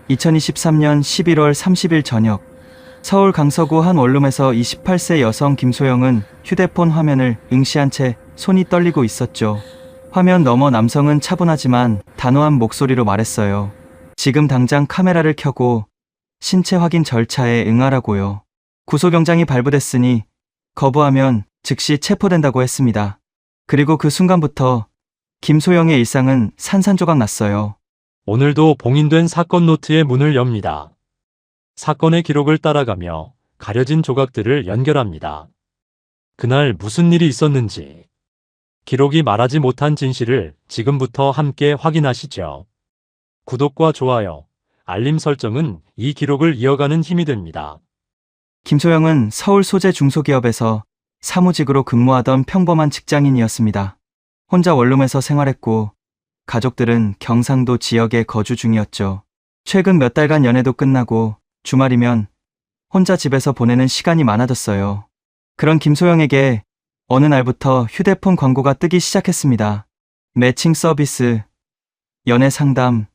2023년 11월 30일 저녁, 서울 강서구 한 원룸에서 28세 여성 김소영은 휴대폰 화면을 응시한 채 손이 떨리고 있었죠. 화면 너머 남성은 차분하지만 단호한 목소리로 말했어요. 지금 당장 카메라를 켜고 신체 확인 절차에 응하라고요. 구속영장이 발부됐으니 거부하면 즉시 체포된다고 했습니다. 그리고 그 순간부터 김소영의 일상은 산산조각 났어요. 오늘도 봉인된 사건 노트의 문을 엽니다. 사건의 기록을 따라가며 가려진 조각들을 연결합니다. 그날 무슨 일이 있었는지, 기록이 말하지 못한 진실을 지금부터 함께 확인하시죠. 구독과 좋아요, 알림 설정은 이 기록을 이어가는 힘이 됩니다. 김소영은 서울 소재 중소기업에서 사무직으로 근무하던 평범한 직장인이었습니다. 혼자 원룸에서 생활했고 가족들은 경상도 지역에 거주 중이었죠. 최근 몇 달간 연애도 끝나고 주말이면 혼자 집에서 보내는 시간이 많아졌어요. 그런 김소영에게 어느 날부터 휴대폰 광고가 뜨기 시작했습니다. 매칭 서비스, 연애 상담,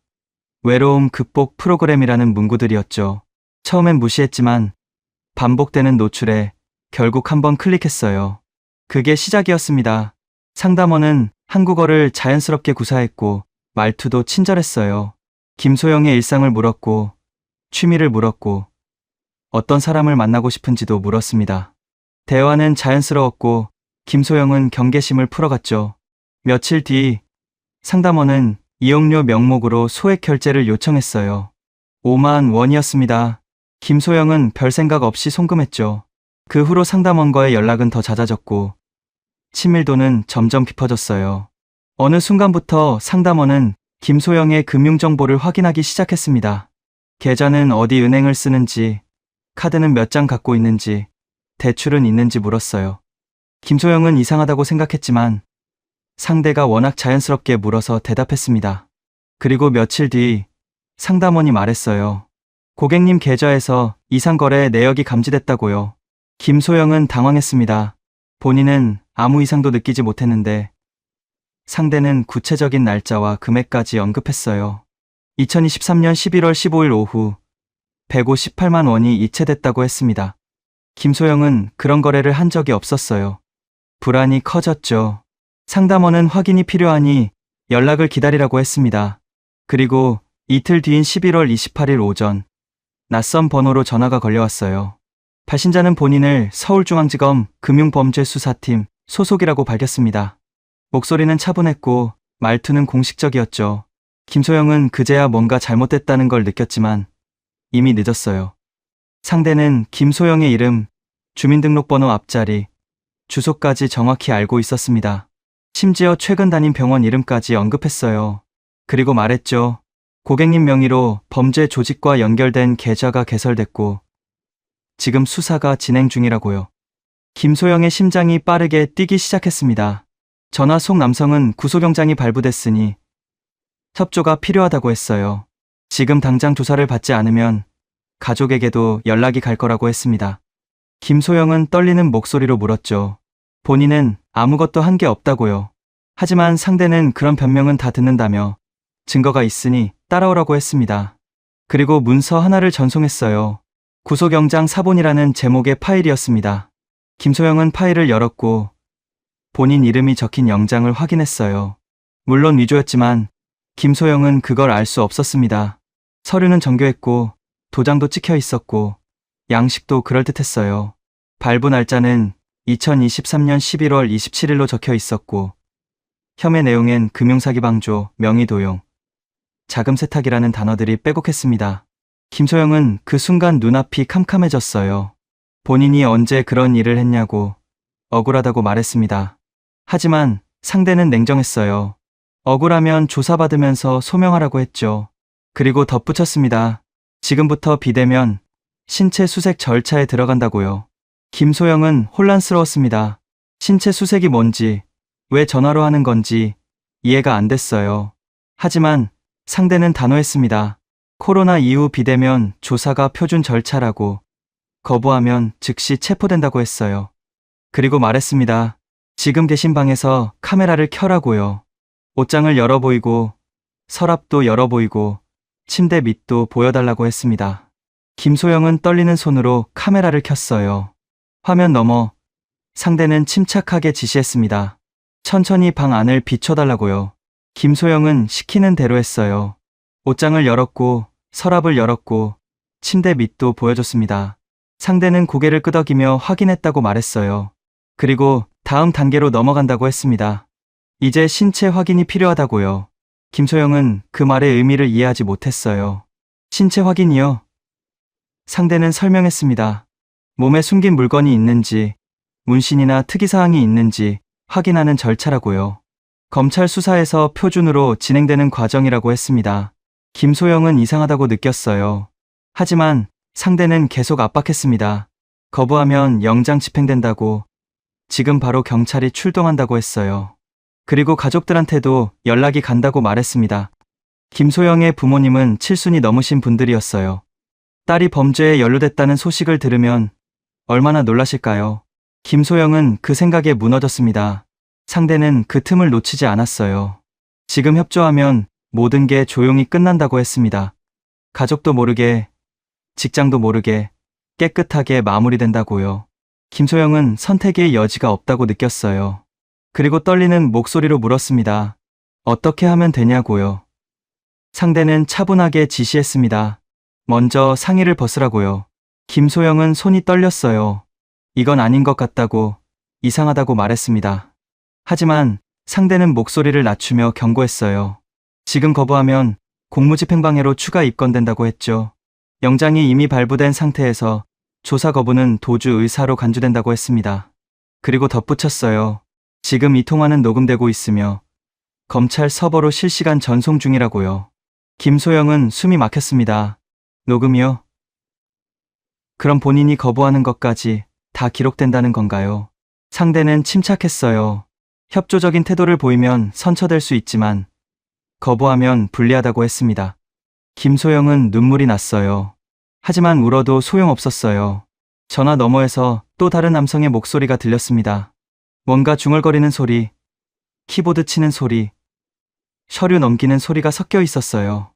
외로움 극복 프로그램이라는 문구들이었죠. 처음엔 무시했지만 반복되는 노출에 결국 한번 클릭했어요. 그게 시작이었습니다. 상담원은 한국어를 자연스럽게 구사했고 말투도 친절했어요. 김소영의 일상을 물었고 취미를 물었고 어떤 사람을 만나고 싶은지도 물었습니다. 대화는 자연스러웠고 김소영은 경계심을 풀어갔죠. 며칠 뒤 상담원은 이용료 명목으로 소액 결제를 요청했어요. 5만 원이었습니다. 김소영은 별 생각 없이 송금했죠. 그 후로 상담원과의 연락은 더 잦아졌고 친밀도는 점점 깊어졌어요. 어느 순간부터 상담원은 김소영의 금융정보를 확인하기 시작했습니다. 계좌는 어디 은행을 쓰는지, 카드는 몇 장 갖고 있는지, 대출은 있는지 물었어요. 김소영은 이상하다고 생각했지만 상대가 워낙 자연스럽게 물어서 대답했습니다. 그리고 며칠 뒤 상담원이 말했어요. 고객님 계좌에서 이상거래 내역이 감지됐다고요. 김소영은 당황했습니다. 본인은 아무 이상도 느끼지 못했는데 상대는 구체적인 날짜와 금액까지 언급했어요. 2023년 11월 15일 오후 158만 원이 이체됐다고 했습니다. 김소영은 그런 거래를 한 적이 없었어요. 불안이 커졌죠. 상담원은 확인이 필요하니 연락을 기다리라고 했습니다. 그리고 이틀 뒤인 11월 28일 오전 낯선 번호로 전화가 걸려왔어요. 발신자는 본인을 서울중앙지검 금융범죄수사팀 소속이라고 밝혔습니다. 목소리는 차분했고 말투는 공식적이었죠. 김소영은 그제야 뭔가 잘못됐다는 걸 느꼈지만 이미 늦었어요. 상대는 김소영의 이름, 주민등록번호 앞자리, 주소까지 정확히 알고 있었습니다. 심지어 최근 다닌 병원 이름까지 언급했어요. 그리고 말했죠. 고객님 명의로 범죄 조직과 연결된 계좌가 개설됐고 지금 수사가 진행 중이라고요. 김소영의 심장이 빠르게 뛰기 시작했습니다. 전화 속 남성은 구속영장이 발부됐으니 협조가 필요하다고 했어요. 지금 당장 조사를 받지 않으면 가족에게도 연락이 갈 거라고 했습니다. 김소영은 떨리는 목소리로 물었죠. 본인은 아무것도 한 게 없다고요. 하지만 상대는 그런 변명은 다 듣는다며 증거가 있으니 따라오라고 했습니다. 그리고 문서 하나를 전송했어요. 구속영장 사본이라는 제목의 파일이었습니다. 김소영은 파일을 열었고 본인 이름이 적힌 영장을 확인했어요. 물론 위조였지만 김소영은 그걸 알 수 없었습니다. 서류는 정교했고 도장도 찍혀 있었고 양식도 그럴듯했어요. 발부 날짜는 2023년 11월 27일로 적혀 있었고 혐의 내용엔 금융사기 방조, 명의도용, 자금 세탁이라는 단어들이 빼곡했습니다. 김소영은 그 순간 눈앞이 캄캄해졌어요. 본인이 언제 그런 일을 했냐고 억울하다고 말했습니다. 하지만 상대는 냉정했어요. 억울하면 조사받으면서 소명하라고 했죠. 그리고 덧붙였습니다. 지금부터 비대면 신체 수색 절차에 들어간다고요. 김소영은 혼란스러웠습니다. 신체 수색이 뭔지, 왜 전화로 하는 건지 이해가 안 됐어요. 하지만 상대는 단호했습니다. 코로나 이후 비대면 조사가 표준 절차라고, 거부하면 즉시 체포된다고 했어요. 그리고 말했습니다. 지금 계신 방에서 카메라를 켜라고요. 옷장을 열어 보이고 서랍도 열어 보이고 침대 밑도 보여달라고 했습니다. 김소영은 떨리는 손으로 카메라를 켰어요. 화면 너머 상대는 침착하게 지시했습니다. 천천히 방 안을 비춰달라고요. 김소영은 시키는 대로 했어요. 옷장을 열었고 서랍을 열었고 침대 밑도 보여줬습니다. 상대는 고개를 끄덕이며 확인했다고 말했어요. 그리고 다음 단계로 넘어간다고 했습니다. 이제 신체 확인이 필요하다고요. 김소영은 그 말의 의미를 이해하지 못했어요. 신체 확인이요? 상대는 설명했습니다. 몸에 숨긴 물건이 있는지, 문신이나 특이사항이 있는지 확인하는 절차라고요. 검찰 수사에서 표준으로 진행되는 과정이라고 했습니다. 김소영은 이상하다고 느꼈어요. 하지만 상대는 계속 압박했습니다. 거부하면 영장 집행된다고, 지금 바로 경찰이 출동한다고 했어요. 그리고 가족들한테도 연락이 간다고 말했습니다. 김소영의 부모님은 칠순이 넘으신 분들이었어요. 딸이 범죄에 연루됐다는 소식을 들으면 얼마나 놀라실까요? 김소영은 그 생각에 무너졌습니다. 상대는 그 틈을 놓치지 않았어요. 지금 협조하면 모든 게 조용히 끝난다고 했습니다. 가족도 모르게, 직장도 모르게 깨끗하게 마무리된다고요. 김소영은 선택의 여지가 없다고 느꼈어요. 그리고 떨리는 목소리로 물었습니다. 어떻게 하면 되냐고요. 상대는 차분하게 지시했습니다. 먼저 상의를 벗으라고요. 김소영은 손이 떨렸어요. 이건 아닌 것 같다고, 이상하다고 말했습니다. 하지만 상대는 목소리를 낮추며 경고했어요. 지금 거부하면 공무집행방해로 추가 입건된다고 했죠. 영장이 이미 발부된 상태에서 조사 거부는 도주 의사로 간주된다고 했습니다. 그리고 덧붙였어요. 지금 이 통화는 녹음되고 있으며 검찰 서버로 실시간 전송 중이라고요. 김소영은 숨이 막혔습니다. 녹음이요? 그럼 본인이 거부하는 것까지 다 기록된다는 건가요? 상대는 침착했어요. 협조적인 태도를 보이면 선처될 수 있지만 거부하면 불리하다고 했습니다. 김소영은 눈물이 났어요. 하지만 울어도 소용없었어요. 전화 너머에서 또 다른 남성의 목소리가 들렸습니다. 뭔가 중얼거리는 소리, 키보드 치는 소리, 서류 넘기는 소리가 섞여 있었어요.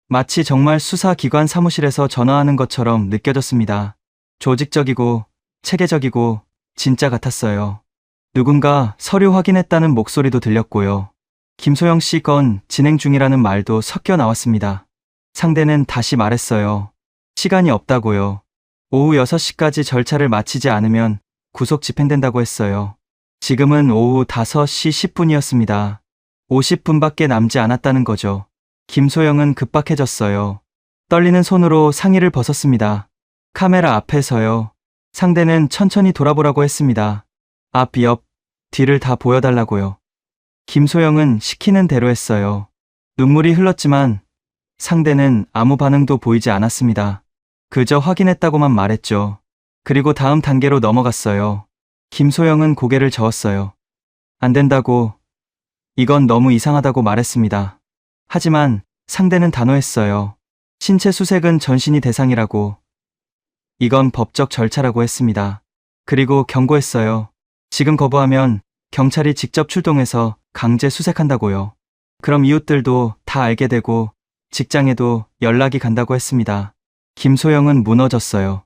마치 정말 수사기관 사무실에서 전화하는 것처럼 느껴졌습니다. 조직적이고 체계적이고 진짜 같았어요. 누군가 서류 확인했다는 목소리도 들렸고요. 김소영 씨 건 진행 중이라는 말도 섞여 나왔습니다. 상대는 다시 말했어요. 시간이 없다고요. 오후 6시까지 절차를 마치지 않으면 구속 집행된다고 했어요. 지금은 오후 5시 10분이었습니다. 50분밖에 남지 않았다는 거죠. 김소영은 급박해졌어요. 떨리는 손으로 상의를 벗었습니다. 카메라 앞에서요. 상대는 천천히 돌아보라고 했습니다. 앞, 옆, 뒤를 다 보여달라고요. 김소영은 시키는 대로 했어요. 눈물이 흘렀지만 상대는 아무 반응도 보이지 않았습니다. 그저 확인했다고만 말했죠. 그리고 다음 단계로 넘어갔어요. 김소영은 고개를 저었어요. 안 된다고, 이건 너무 이상하다고 말했습니다. 하지만 상대는 단호했어요. 신체 수색은 전신이 대상이라고, 이건 법적 절차라고 했습니다. 그리고 경고했어요. 지금 거부하면 경찰이 직접 출동해서 강제 수색한다고요. 그럼 이웃들도 다 알게 되고 직장에도 연락이 간다고 했습니다. 김소영은 무너졌어요.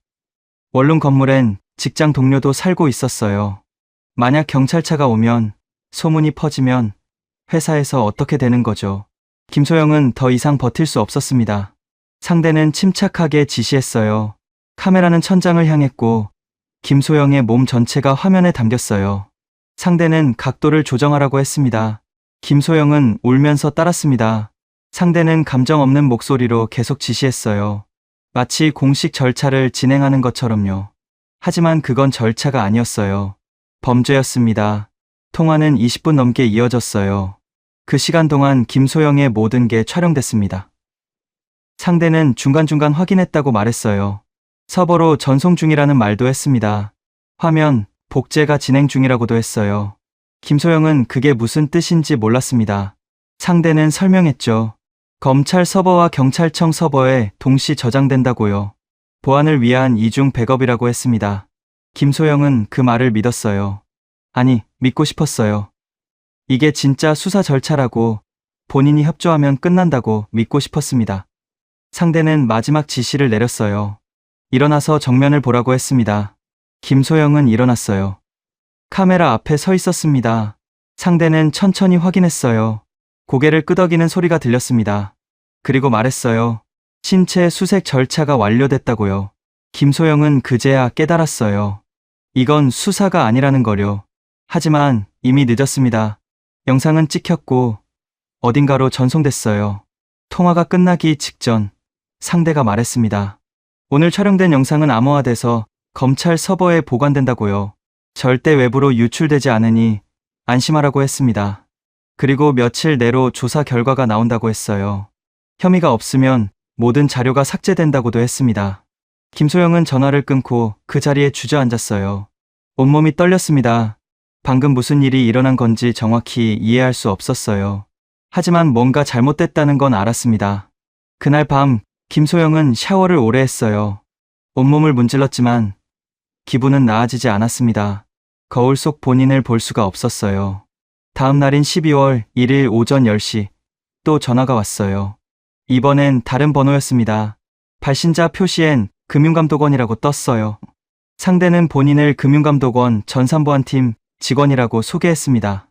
원룸 건물엔 직장 동료도 살고 있었어요. 만약 경찰차가 오면, 소문이 퍼지면 회사에서 어떻게 되는 거죠? 김소영은 더 이상 버틸 수 없었습니다. 상대는 침착하게 지시했어요. 카메라는 천장을 향했고 김소영의 몸 전체가 화면에 담겼어요. 상대는 각도를 조정하라고 했습니다. 김소영은 울면서 따랐습니다. 상대는 감정 없는 목소리로 계속 지시했어요. 마치 공식 절차를 진행하는 것처럼요. 하지만 그건 절차가 아니었어요. 범죄였습니다. 통화는 20분 넘게 이어졌어요. 그 시간 동안 김소영의 모든 게 촬영됐습니다. 상대는 중간중간 확인했다고 말했어요. 서버로 전송 중이라는 말도 했습니다. 화면, 복제가 진행 중이라고도 했어요. 김소영은 그게 무슨 뜻인지 몰랐습니다. 상대는 설명했죠. 검찰 서버와 경찰청 서버에 동시 저장된다고요. 보안을 위한 이중 백업이라고 했습니다. 김소영은 그 말을 믿었어요. 아니, 믿고 싶었어요. 이게 진짜 수사 절차라고, 본인이 협조하면 끝난다고 믿고 싶었습니다. 상대는 마지막 지시를 내렸어요. 일어나서 정면을 보라고 했습니다. 김소영은 일어났어요. 카메라 앞에 서 있었습니다. 상대는 천천히 확인했어요. 고개를 끄덕이는 소리가 들렸습니다. 그리고 말했어요. 신체 수색 절차가 완료됐다고요. 김소영은 그제야 깨달았어요. 이건 수사가 아니라는 거요. 하지만 이미 늦었습니다. 영상은 찍혔고 어딘가로 전송됐어요. 통화가 끝나기 직전 상대가 말했습니다. 오늘 촬영된 영상은 암호화돼서 검찰 서버에 보관된다고요. 절대 외부로 유출되지 않으니 안심하라고 했습니다. 그리고 며칠 내로 조사 결과가 나온다고 했어요. 혐의가 없으면 모든 자료가 삭제된다고도 했습니다. 김소영은 전화를 끊고 그 자리에 주저앉았어요. 온몸이 떨렸습니다. 방금 무슨 일이 일어난 건지 정확히 이해할 수 없었어요. 하지만 뭔가 잘못됐다는 건 알았습니다. 그날 밤 김소영은 샤워를 오래 했어요. 온몸을 문질렀지만 기분은 나아지지 않았습니다. 거울 속 본인을 볼 수가 없었어요. 다음 날인 12월 1일 오전 10시 또 전화가 왔어요. 이번엔 다른 번호였습니다. 발신자 표시엔 금융감독원이라고 떴어요. 상대는 본인을 금융감독원 전산보안팀 직원이라고 소개했습니다.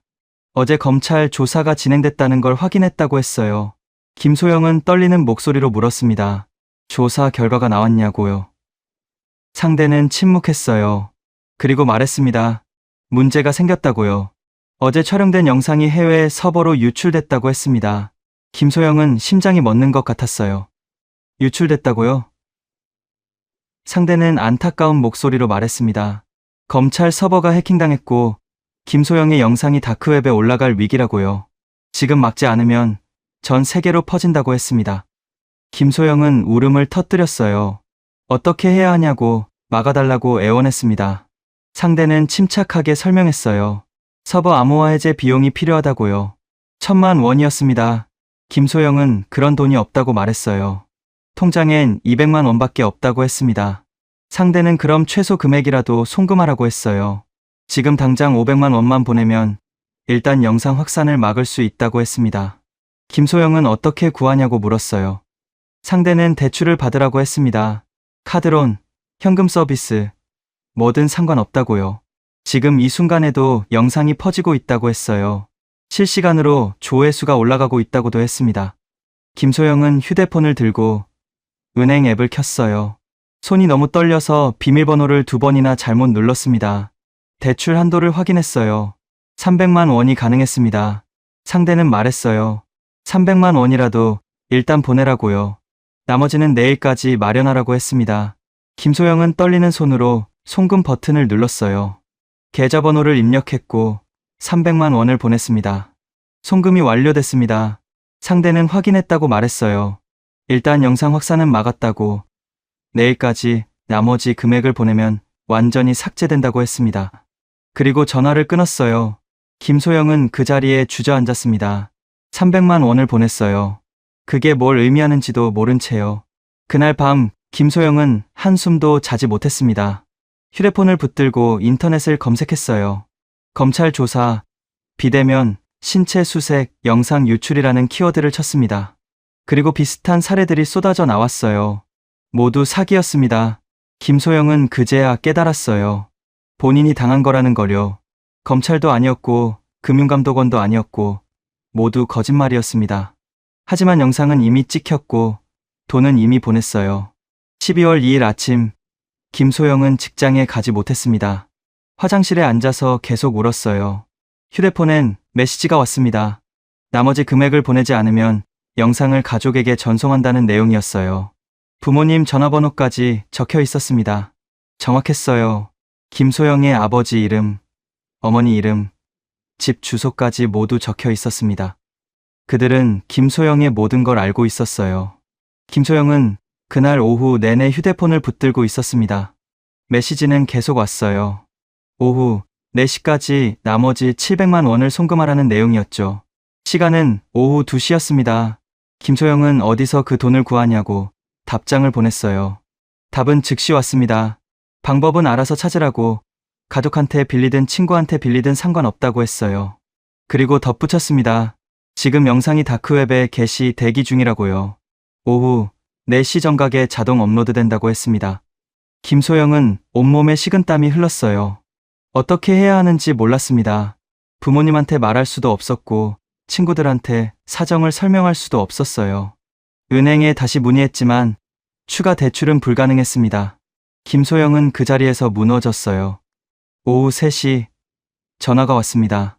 어제 검찰 조사가 진행됐다는 걸 확인했다고 했어요. 김소영은 떨리는 목소리로 물었습니다. 조사 결과가 나왔냐고요. 상대는 침묵했어요. 그리고 말했습니다. 문제가 생겼다고요. 어제 촬영된 영상이 해외 서버로 유출됐다고 했습니다. 김소영은 심장이 멎는 것 같았어요. 유출됐다고요? 상대는 안타까운 목소리로 말했습니다. 검찰 서버가 해킹당했고 김소영의 영상이 다크웹에 올라갈 위기라고요. 지금 막지 않으면 전 세계로 퍼진다고 했습니다. 김소영은 울음을 터뜨렸어요. 어떻게 해야 하냐고 막아달라고 애원했습니다. 상대는 침착하게 설명했어요. 서버 암호화 해제 비용이 필요하다고요. 1,000만 원이었습니다. 김소영은 그런 돈이 없다고 말했어요. 통장엔 200만 원밖에 없다고 했습니다. 상대는 그럼 최소 금액이라도 송금하라고 했어요. 지금 당장 500만 원만 보내면 일단 영상 확산을 막을 수 있다고 했습니다. 김소영은 어떻게 구하냐고 물었어요. 상대는 대출을 받으라고 했습니다. 카드론, 현금 서비스, 뭐든 상관없다고요. 지금 이 순간에도 영상이 퍼지고 있다고 했어요. 실시간으로 조회수가 올라가고 있다고도 했습니다. 김소영은 휴대폰을 들고 은행 앱을 켰어요. 손이 너무 떨려서 비밀번호를 2번이나 잘못 눌렀습니다. 대출 한도를 확인했어요. 300만 원이 가능했습니다. 상대는 말했어요. 300만 원이라도 일단 보내라고요. 나머지는 내일까지 마련하라고 했습니다. 김소영은 떨리는 손으로 송금 버튼을 눌렀어요. 계좌번호를 입력했고 300만 원을 보냈습니다. 송금이 완료됐습니다. 상대는 확인했다고 말했어요. 일단 영상 확산은 막았다고. 내일까지 나머지 금액을 보내면 완전히 삭제된다고 했습니다. 그리고 전화를 끊었어요. 김소영은 그 자리에 주저앉았습니다. 300만 원을 보냈어요. 그게 뭘 의미하는지도 모른 채요. 그날 밤 김소영은 한숨도 자지 못했습니다. 휴대폰을 붙들고 인터넷을 검색했어요. 검찰 조사, 비대면, 신체 수색, 영상 유출이라는 키워드를 쳤습니다. 그리고 비슷한 사례들이 쏟아져 나왔어요. 모두 사기였습니다. 김소영은 그제야 깨달았어요. 본인이 당한 거라는 거요. 검찰도 아니었고 금융감독원도 아니었고 모두 거짓말이었습니다. 하지만 영상은 이미 찍혔고 돈은 이미 보냈어요. 12월 2일 아침 김소영은 직장에 가지 못했습니다. 화장실에 앉아서 계속 울었어요. 휴대폰엔 메시지가 왔습니다. 나머지 금액을 보내지 않으면 영상을 가족에게 전송한다는 내용이었어요. 부모님 전화번호까지 적혀 있었습니다. 정확했어요. 김소영의 아버지 이름, 어머니 이름, 집 주소까지 모두 적혀 있었습니다. 그들은 김소영의 모든 걸 알고 있었어요. 김소영은 그날 오후 내내 휴대폰을 붙들고 있었습니다. 메시지는 계속 왔어요. 오후 4시까지 나머지 700만 원을 송금하라는 내용이었죠. 시간은 오후 2시였습니다. 김소영은 어디서 그 돈을 구하냐고 답장을 보냈어요. 답은 즉시 왔습니다. 방법은 알아서 찾으라고. 가족한테 빌리든 친구한테 빌리든 상관없다고 했어요. 그리고 덧붙였습니다. 지금 영상이 다크웹에 게시 대기 중이라고요. 오후 4시 정각에 자동 업로드된다고 했습니다. 김소영은 온몸에 식은땀이 흘렀어요. 어떻게 해야 하는지 몰랐습니다. 부모님한테 말할 수도 없었고 친구들한테 사정을 설명할 수도 없었어요. 은행에 다시 문의했지만 추가 대출은 불가능했습니다. 김소영은 그 자리에서 무너졌어요. 오후 3시 전화가 왔습니다.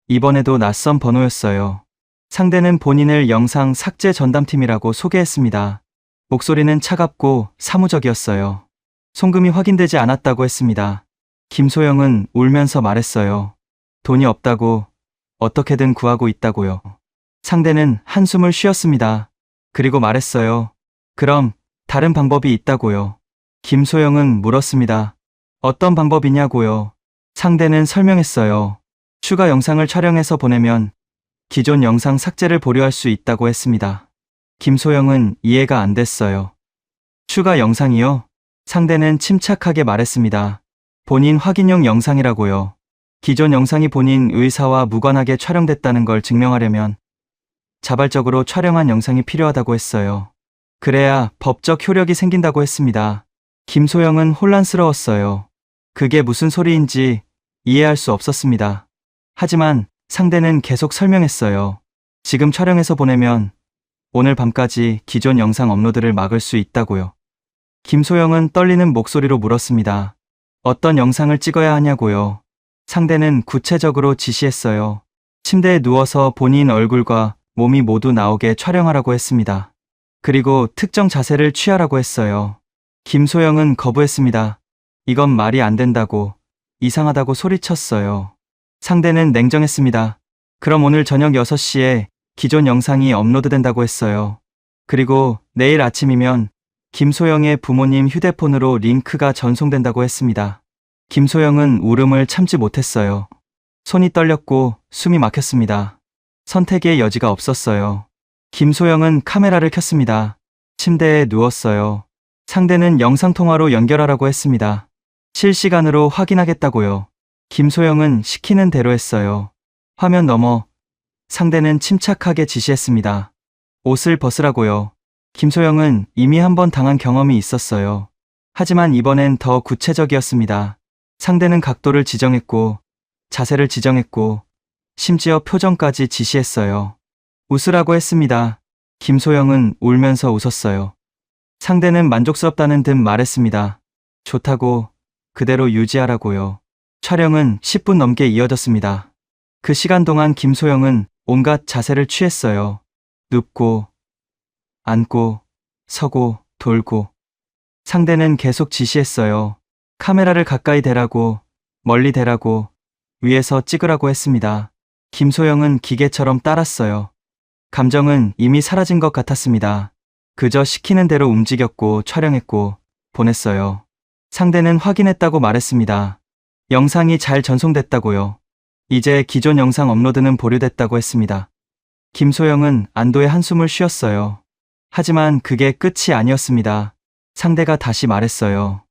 이번에도 낯선 번호였어요. 상대는 본인을 영상 삭제 전담팀이라고 소개했습니다. 목소리는 차갑고 사무적이었어요. 송금이 확인되지 않았다고 했습니다. 김소영은 울면서 말했어요. 돈이 없다고, 어떻게든 구하고 있다고요. 상대는 한숨을 쉬었습니다. 그리고 말했어요. 그럼 다른 방법이 있다고요. 김소영은 물었습니다. 어떤 방법이냐고요. 상대는 설명했어요. 추가 영상을 촬영해서 보내면 기존 영상 삭제를 보류할 수 있다고 했습니다. 김소영은 이해가 안 됐어요. 추가 영상이요? 상대는 침착하게 말했습니다. 본인 확인용 영상이라고요. 기존 영상이 본인 의사와 무관하게 촬영됐다는 걸 증명하려면 자발적으로 촬영한 영상이 필요하다고 했어요. 그래야 법적 효력이 생긴다고 했습니다. 김소영은 혼란스러웠어요. 그게 무슨 소리인지 이해할 수 없었습니다. 하지만 상대는 계속 설명했어요. 지금 촬영해서 보내면 오늘 밤까지 기존 영상 업로드를 막을 수 있다고요. 김소영은 떨리는 목소리로 물었습니다. 어떤 영상을 찍어야 하냐고요. 상대는 구체적으로 지시했어요. 침대에 누워서 본인 얼굴과 몸이 모두 나오게 촬영하라고 했습니다. 그리고 특정 자세를 취하라고 했어요. 김소영은 거부했습니다. 이건 말이 안 된다고, 이상하다고 소리쳤어요. 상대는 냉정했습니다. 그럼 오늘 저녁 6시에 기존 영상이 업로드된다고 했어요. 그리고 내일 아침이면 김소영의 부모님 휴대폰으로 링크가 전송된다고 했습니다. 김소영은 울음을 참지 못했어요. 손이 떨렸고 숨이 막혔습니다. 선택의 여지가 없었어요. 김소영은 카메라를 켰습니다. 침대에 누웠어요. 상대는 영상통화로 연결하라고 했습니다. 실시간으로 확인하겠다고요. 김소영은 시키는 대로 했어요. 화면 너머 상대는 침착하게 지시했습니다. 옷을 벗으라고요. 김소영은 이미 한번 당한 경험이 있었어요. 하지만 이번엔 더 구체적이었습니다. 상대는 각도를 지정했고 자세를 지정했고 심지어 표정까지 지시했어요. 웃으라고 했습니다. 김소영은 울면서 웃었어요. 상대는 만족스럽다는 듯 말했습니다. 좋다고, 그대로 유지하라고요. 촬영은 10분 넘게 이어졌습니다. 그 시간 동안 김소영은 온갖 자세를 취했어요. 눕고, 앉고, 서고, 돌고. 상대는 계속 지시했어요. 카메라를 가까이 대라고, 멀리 대라고, 위에서 찍으라고 했습니다. 김소영은 기계처럼 따랐어요. 감정은 이미 사라진 것 같았습니다. 그저 시키는 대로 움직였고 촬영했고 보냈어요. 상대는 확인했다고 말했습니다. 영상이 잘 전송됐다고요. 이제 기존 영상 업로드는 보류됐다고 했습니다. 김소영은 안도의 한숨을 쉬었어요. 하지만 그게 끝이 아니었습니다. 상대가 다시 말했어요.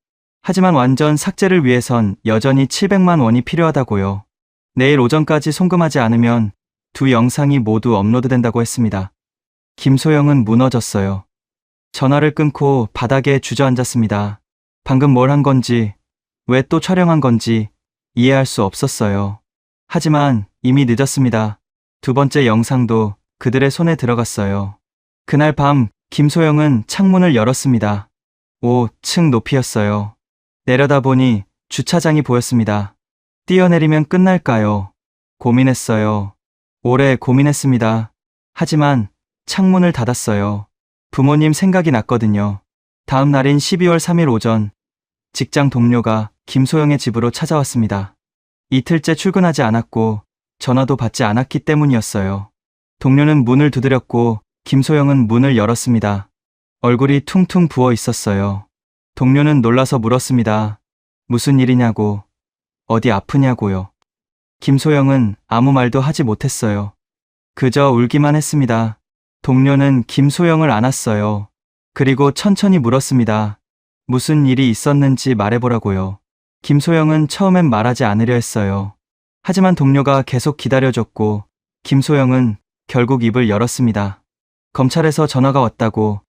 하지만 완전 삭제를 위해선 여전히 700만 원이 필요하다고요. 내일 오전까지 송금하지 않으면 두 영상이 모두 업로드된다고 했습니다. 김소영은 무너졌어요. 전화를 끊고 바닥에 주저앉았습니다. 방금 뭘 한 건지, 왜 또 촬영한 건지 이해할 수 없었어요. 하지만 이미 늦었습니다. 두 번째 영상도 그들의 손에 들어갔어요. 그날 밤 김소영은 창문을 열었습니다. 5층 높이였어요. 내려다보니 주차장이 보였습니다. 뛰어내리면 끝날까요? 고민했어요. 오래 고민했습니다. 하지만 창문을 닫았어요. 부모님 생각이 났거든요. 다음 날인 12월 3일 오전, 직장 동료가 김소영의 집으로 찾아왔습니다. 이틀째 출근하지 않았고 전화도 받지 않았기 때문이었어요. 동료는 문을 두드렸고 김소영은 문을 열었습니다. 얼굴이 퉁퉁 부어 있었어요. 동료는 놀라서 물었습니다. 무슨 일이냐고, 어디 아프냐고요. 김소영은 아무 말도 하지 못했어요. 그저 울기만 했습니다. 동료는 김소영을 안았어요. 그리고 천천히 물었습니다. 무슨 일이 있었는지 말해보라고요. 김소영은 처음엔 말하지 않으려 했어요. 하지만 동료가 계속 기다려줬고 김소영은 결국 입을 열었습니다. 검찰에서 전화가 왔다고,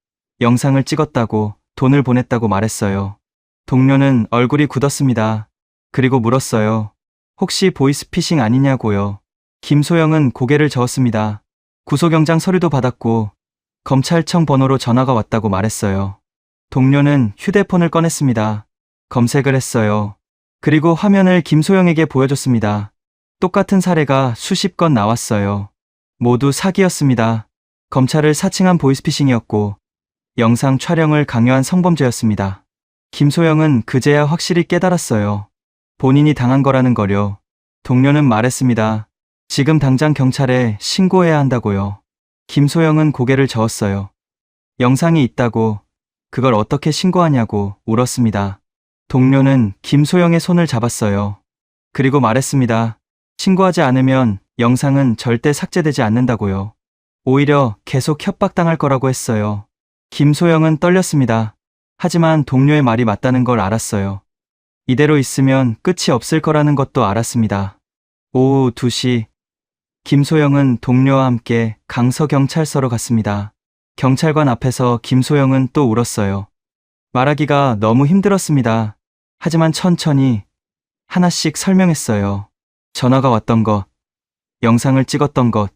영상을 찍었다고 돈을 보냈다고 말했어요. 동료는 얼굴이 굳었습니다. 그리고 물었어요. 혹시 보이스피싱 아니냐고요. 김소영은 고개를 저었습니다. 구속영장 서류도 받았고 검찰청 번호로 전화가 왔다고 말했어요. 동료는 휴대폰을 꺼냈습니다. 검색을 했어요. 그리고 화면을 김소영에게 보여줬습니다. 똑같은 사례가 수십 건 나왔어요. 모두 사기였습니다. 검찰을 사칭한 보이스피싱이었고 영상 촬영을 강요한 성범죄였습니다. 김소영은 그제야 확실히 깨달았어요. 본인이 당한 거라는 거요. 동료는 말했습니다. 지금 당장 경찰에 신고해야 한다고요. 김소영은 고개를 저었어요. 영상이 있다고 그걸 어떻게 신고하냐고 울었습니다. 동료는 김소영의 손을 잡았어요. 그리고 말했습니다. 신고하지 않으면 영상은 절대 삭제되지 않는다고요. 오히려 계속 협박당할 거라고 했어요. 김소영은 떨렸습니다. 하지만 동료의 말이 맞다는 걸 알았어요. 이대로 있으면 끝이 없을 거라는 것도 알았습니다. 오후 2시, 김소영은 동료와 함께 강서경찰서로 갔습니다. 경찰관 앞에서 김소영은 또 울었어요. 말하기가 너무 힘들었습니다. 하지만 천천히 하나씩 설명했어요. 전화가 왔던 것, 영상을 찍었던 것,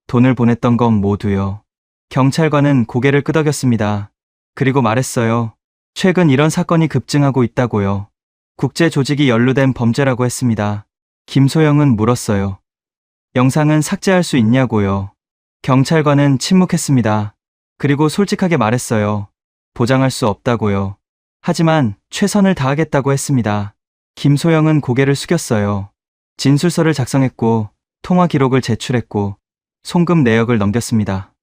돈을 보냈던 것 모두요. 경찰관은 고개를 끄덕였습니다. 그리고 말했어요. 최근 이런 사건이 급증하고 있다고요. 국제 조직이 연루된 범죄라고 했습니다. 김소영은 물었어요. 영상은 삭제할 수 있냐고요. 경찰관은 침묵했습니다. 그리고 솔직하게 말했어요. 보장할 수 없다고요. 하지만 최선을 다하겠다고 했습니다. 김소영은 고개를 숙였어요. 진술서를 작성했고 통화 기록을 제출했고 송금 내역을 넘겼습니다.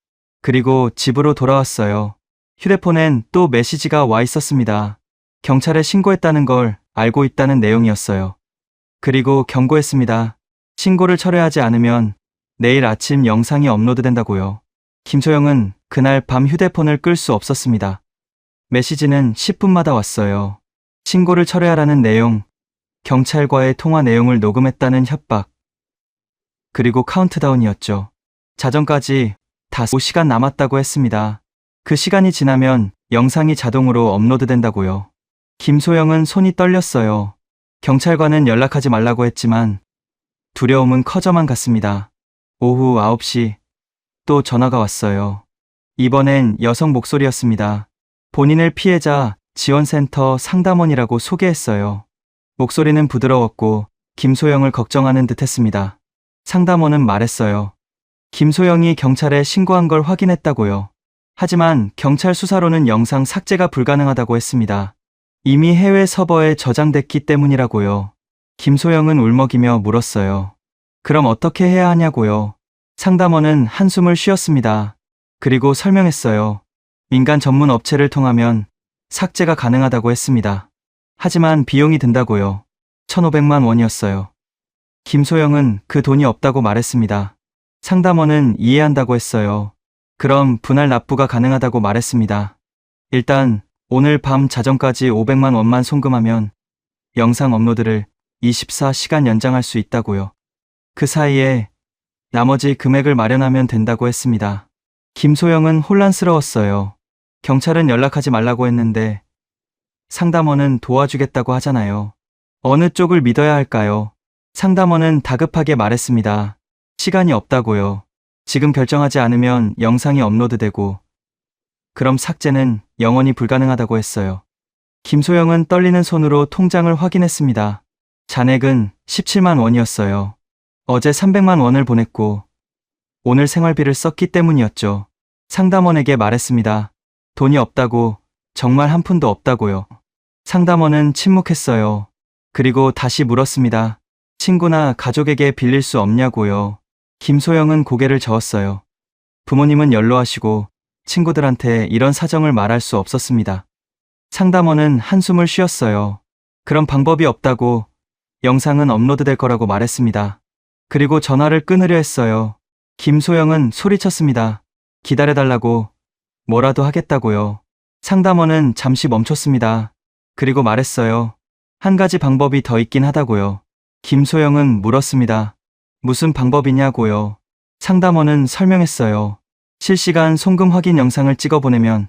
그리고 집으로 돌아왔어요. 휴대폰엔 또 메시지가 와 있었습니다. 경찰에 신고했다는 걸 알고 있다는 내용이었어요. 그리고 경고했습니다. 신고를 철회하지 않으면 내일 아침 영상이 업로드된다고요. 김소영은 그날 밤 휴대폰을 끌 수 없었습니다. 메시지는 10분마다 왔어요. 신고를 철회하라는 내용, 경찰과의 통화 내용을 녹음했다는 협박, 그리고 카운트다운이었죠. 자정까지 다 5시간 남았다고 했습니다. 그 시간이 지나면 영상이 자동으로 업로드된다고요. 김소영은 손이 떨렸어요. 경찰과는 연락하지 말라고 했지만 두려움은 커져만 갔습니다. 오후 9시 또 전화가 왔어요. 이번엔 여성 목소리였습니다. 본인을 피해자 지원센터 상담원이라고 소개했어요. 목소리는 부드러웠고 김소영을 걱정하는 듯 했습니다. 상담원은 말했어요. 김소영이 경찰에 신고한 걸 확인했다고요. 하지만 경찰 수사로는 영상 삭제가 불가능하다고 했습니다. 이미 해외 서버에 저장됐기 때문이라고요. 김소영은 울먹이며 물었어요. 그럼 어떻게 해야 하냐고요. 상담원은 한숨을 쉬었습니다. 그리고 설명했어요. 민간 전문 업체를 통하면 삭제가 가능하다고 했습니다. 하지만 비용이 든다고요. 1,500만 원이었어요. 김소영은 그 돈이 없다고 말했습니다. 상담원은 이해한다고 했어요. 그럼 분할 납부가 가능하다고 말했습니다. 일단 오늘 밤 자정까지 500만 원만 송금하면 영상 업로드를 24시간 연장할 수 있다고요. 그 사이에 나머지 금액을 마련하면 된다고 했습니다. 김소영은 혼란스러웠어요. 경찰은 연락하지 말라고 했는데 상담원은 도와주겠다고 하잖아요. 어느 쪽을 믿어야 할까요? 상담원은 다급하게 말했습니다. 시간이 없다고요. 지금 결정하지 않으면 영상이 업로드되고 그럼 삭제는 영원히 불가능하다고 했어요. 김소영은 떨리는 손으로 통장을 확인했습니다. 잔액은 17만 원이었어요. 어제 300만 원을 보냈고 오늘 생활비를 썼기 때문이었죠. 상담원에게 말했습니다. 돈이 없다고, 정말 한 푼도 없다고요. 상담원은 침묵했어요. 그리고 다시 물었습니다. 친구나 가족에게 빌릴 수 없냐고요. 김소영은 고개를 저었어요. 부모님은 연로하시고 친구들한테 이런 사정을 말할 수 없었습니다. 상담원은 한숨을 쉬었어요. 그런 방법이 없다고, 영상은 업로드될 거라고 말했습니다. 그리고 전화를 끊으려 했어요. 김소영은 소리쳤습니다. 기다려달라고, 뭐라도 하겠다고요. 상담원은 잠시 멈췄습니다. 그리고 말했어요. 한 가지 방법이 더 있긴 하다고요. 김소영은 물었습니다. 무슨 방법이냐고요. 상담원은 설명했어요. 실시간 송금 확인 영상을 찍어 보내면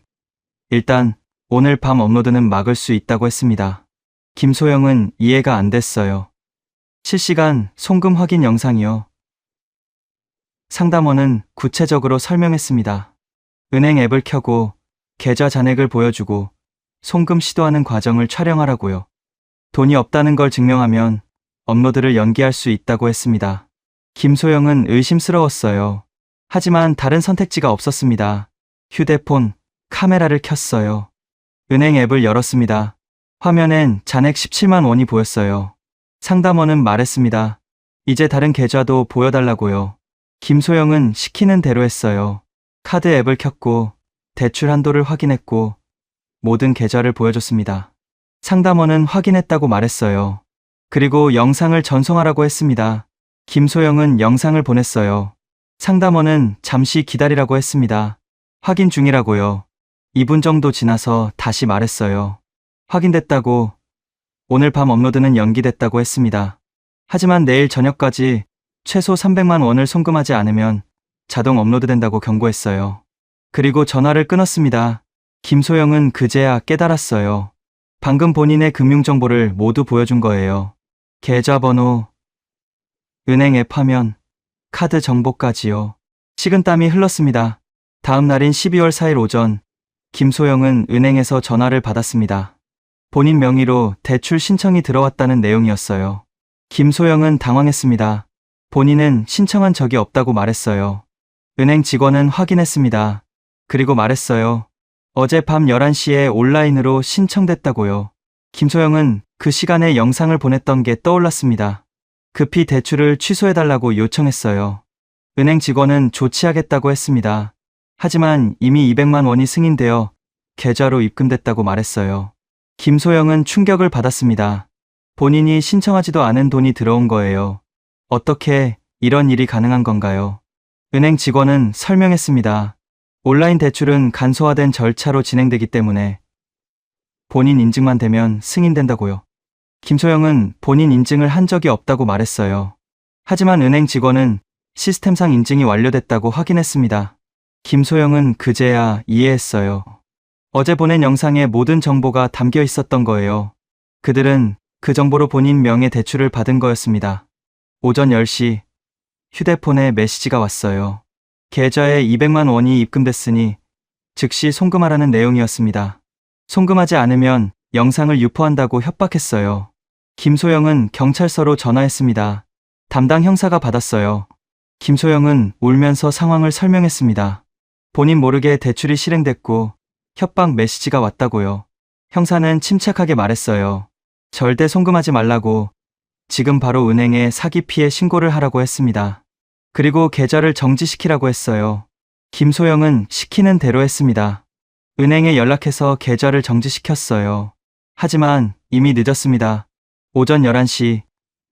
일단 오늘 밤 업로드는 막을 수 있다고 했습니다. 김소영은 이해가 안 됐어요. 실시간 송금 확인 영상이요. 상담원은 구체적으로 설명했습니다. 은행 앱을 켜고 계좌 잔액을 보여주고 송금 시도하는 과정을 촬영하라고요. 돈이 없다는 걸 증명하면 업로드를 연기할 수 있다고 했습니다. 김소영은 의심스러웠어요. 하지만 다른 선택지가 없었습니다. 휴대폰 카메라를 켰어요. 은행 앱을 열었습니다. 화면엔 잔액 17만 원이 보였어요. 상담원은 말했습니다. 이제 다른 계좌도 보여달라고요. 김소영은 시키는 대로 했어요. 카드 앱을 켰고 대출 한도를 확인했고 모든 계좌를 보여줬습니다. 상담원은 확인했다고 말했어요. 그리고 영상을 전송하라고 했습니다. 김소영은 영상을 보냈어요. 상담원은 잠시 기다리라고 했습니다. 확인 중이라고요. 2분 정도 지나서 다시 말했어요. 확인됐다고. 오늘 밤 업로드는 연기됐다고 했습니다. 하지만 내일 저녁까지 최소 300만 원을 송금하지 않으면 자동 업로드된다고 경고했어요. 그리고 전화를 끊었습니다. 김소영은 그제야 깨달았어요. 방금 본인의 금융정보를 모두 보여준 거예요. 계좌번호, 은행 앱 화면, 카드 정보까지요. 식은땀이 흘렀습니다. 다음 날인 12월 4일 오전, 김소영은 은행에서 전화를 받았습니다. 본인 명의로 대출 신청이 들어왔다는 내용이었어요. 김소영은 당황했습니다. 본인은 신청한 적이 없다고 말했어요. 은행 직원은 확인했습니다. 그리고 말했어요. 어제 밤 11시에 온라인으로 신청됐다고요. 김소영은 그 시간에 영상을 보냈던 게 떠올랐습니다. 급히 대출을 취소해달라고 요청했어요. 은행 직원은 조치하겠다고 했습니다. 하지만 이미 200만 원이 승인되어 계좌로 입금됐다고 말했어요. 김소영은 충격을 받았습니다. 본인이 신청하지도 않은 돈이 들어온 거예요. 어떻게 이런 일이 가능한 건가요? 은행 직원은 설명했습니다. 온라인 대출은 간소화된 절차로 진행되기 때문에 본인 인증만 되면 승인된다고요. 김소영은 본인 인증을 한 적이 없다고 말했어요. 하지만 은행 직원은 시스템상 인증이 완료됐다고 확인했습니다. 김소영은 그제야 이해했어요. 어제 보낸 영상에 모든 정보가 담겨 있었던 거예요. 그들은 그 정보로 본인 명의 대출을 받은 거였습니다. 오전 10시 휴대폰에 메시지가 왔어요. 계좌에 200만 원이 입금됐으니 즉시 송금하라는 내용이었습니다. 송금하지 않으면 영상을 유포한다고 협박했어요. 김소영은 경찰서로 전화했습니다. 담당 형사가 받았어요. 김소영은 울면서 상황을 설명했습니다. 본인 모르게 대출이 실행됐고 협박 메시지가 왔다고요. 형사는 침착하게 말했어요. 절대 송금하지 말라고, 지금 바로 은행에 사기 피해 신고를 하라고 했습니다. 그리고 계좌를 정지시키라고 했어요. 김소영은 시키는 대로 했습니다. 은행에 연락해서 계좌를 정지시켰어요. 하지만 이미 늦었습니다. 오전 11시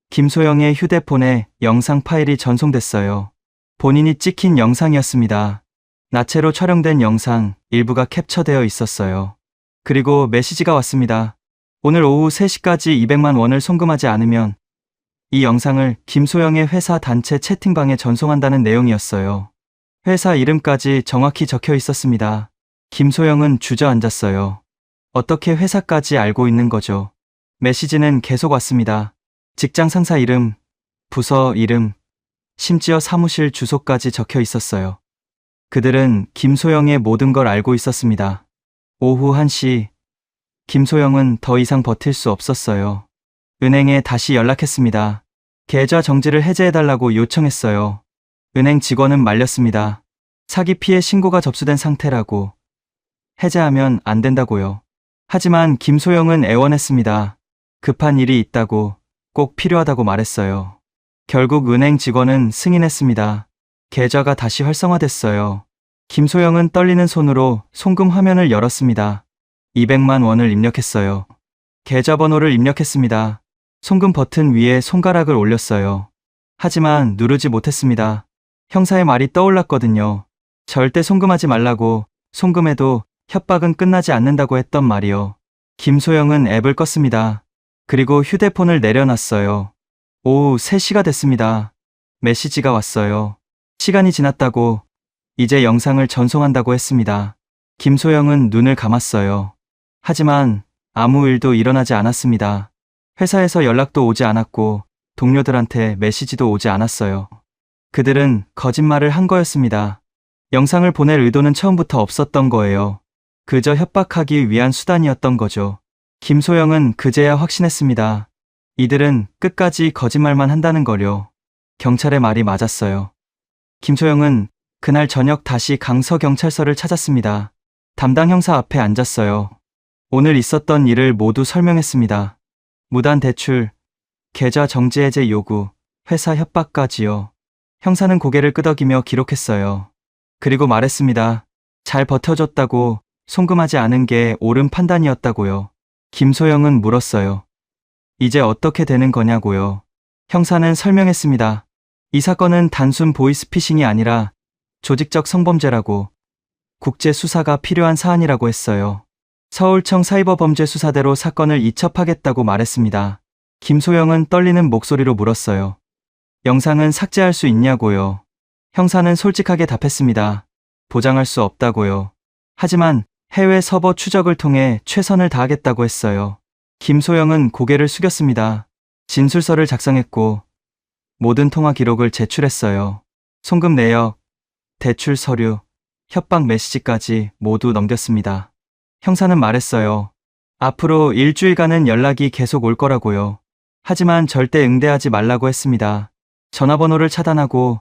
김소영의 휴대폰에 영상 파일이 전송됐어요. 본인이 찍힌 영상이었습니다. 나체로 촬영된 영상 일부가 캡처되어 있었어요. 그리고 메시지가 왔습니다. 오늘 오후 3시까지 200만 원을 송금하지 않으면 이 영상을 김소영의 회사 단체 채팅방에 전송한다는 내용이었어요. 회사 이름까지 정확히 적혀 있었습니다. 김소영은 주저앉았어요. 어떻게 회사까지 알고 있는 거죠? 메시지는 계속 왔습니다. 직장 상사 이름, 부서 이름, 심지어 사무실 주소까지 적혀 있었어요. 그들은 김소영의 모든 걸 알고 있었습니다. 오후 1시, 김소영은 더 이상 버틸 수 없었어요. 은행에 다시 연락했습니다. 계좌 정지를 해제해달라고 요청했어요. 은행 직원은 말렸습니다. 사기 피해 신고가 접수된 상태라고. 해제하면 안 된다고요. 하지만 김소영은 애원했습니다. 급한 일이 있다고, 꼭 필요하다고 말했어요. 결국 은행 직원은 승인했습니다. 계좌가 다시 활성화됐어요. 김소영은 떨리는 손으로 송금 화면을 열었습니다. 200만 원을 입력했어요. 계좌번호를 입력했습니다. 송금 버튼 위에 손가락을 올렸어요. 하지만 누르지 못했습니다. 형사의 말이 떠올랐거든요. 절대 송금하지 말라고, 송금해도 협박은 끝나지 않는다고 했던 말이요. 김소영은 앱을 껐습니다. 그리고 휴대폰을 내려놨어요. 오후 3시가 됐습니다. 메시지가 왔어요. 시간이 지났다고, 이제 영상을 전송한다고 했습니다. 김소영은 눈을 감았어요. 하지만 아무 일도 일어나지 않았습니다. 회사에서 연락도 오지 않았고 동료들한테 메시지도 오지 않았어요. 그들은 거짓말을 한 거였습니다. 영상을 보낼 의도는 처음부터 없었던 거예요. 그저 협박하기 위한 수단이었던 거죠. 김소영은 그제야 확신했습니다. 이들은 끝까지 거짓말만 한다는 거려. 경찰의 말이 맞았어요. 김소영은 그날 저녁 다시 강서경찰서를 찾았습니다. 담당 형사 앞에 앉았어요. 오늘 있었던 일을 모두 설명했습니다. 무단 대출, 계좌 정지 해제 요구, 회사 협박까지요. 형사는 고개를 끄덕이며 기록했어요. 그리고 말했습니다. 잘 버텨줬다고, 송금하지 않은 게 옳은 판단이었다고요. 김소영은 물었어요. 이제 어떻게 되는 거냐고요. 형사는 설명했습니다. 이 사건은 단순 보이스피싱이 아니라 조직적 성범죄라고, 국제 수사가 필요한 사안이라고 했어요. 서울청 사이버범죄수사대로 사건을 이첩하겠다고 말했습니다. 김소영은 떨리는 목소리로 물었어요. 영상은 삭제할 수 있냐고요. 형사는 솔직하게 답했습니다. 보장할 수 없다고요. 하지만 해외 서버 추적을 통해 최선을 다하겠다고 했어요. 김소영은 고개를 숙였습니다. 진술서를 작성했고 모든 통화 기록을 제출했어요. 송금 내역, 대출 서류, 협박 메시지까지 모두 넘겼습니다. 형사는 말했어요. 앞으로 일주일간은 연락이 계속 올 거라고요. 하지만 절대 응대하지 말라고 했습니다. 전화번호를 차단하고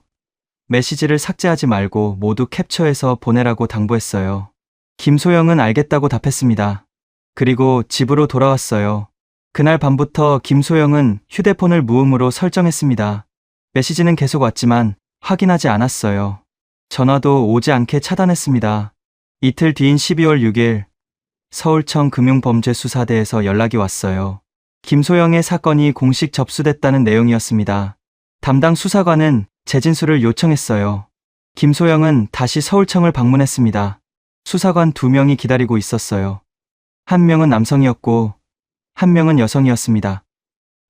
메시지를 삭제하지 말고 모두 캡처해서 보내라고 당부했어요. 김소영은 알겠다고 답했습니다. 그리고 집으로 돌아왔어요. 그날 밤부터 김소영은 휴대폰을 무음으로 설정했습니다. 메시지는 계속 왔지만 확인하지 않았어요. 전화도 오지 않게 차단했습니다. 이틀 뒤인 12월 6일 서울청 금융범죄수사대에서 연락이 왔어요. 김소영의 사건이 공식 접수됐다는 내용이었습니다. 담당 수사관은 재진술을 요청했어요. 김소영은 다시 서울청을 방문했습니다. 수사관 2명이 기다리고 있었어요. 한 명은 남성이었고 한 명은 여성이었습니다.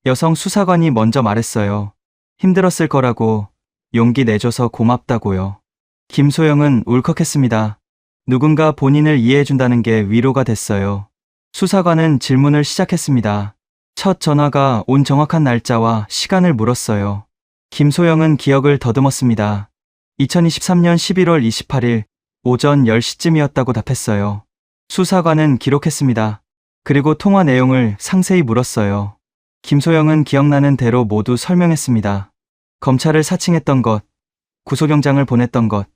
여성 수사관이 먼저 말했어요. 힘들었을 거라고, 용기 내줘서 고맙다고요. 김소영은 울컥했습니다. 누군가 본인을 이해해준다는 게 위로가 됐어요. 수사관은 질문을 시작했습니다. 첫 전화가 온 정확한 날짜와 시간을 물었어요. 김소영은 기억을 더듬었습니다. 2023년 11월 28일 오전 10시쯤이었다고 답했어요. 수사관은 기록했습니다. 그리고 통화 내용을 상세히 물었어요. 김소영은 기억나는 대로 모두 설명했습니다. 검찰을 사칭했던 것, 구속영장을 보냈던 것,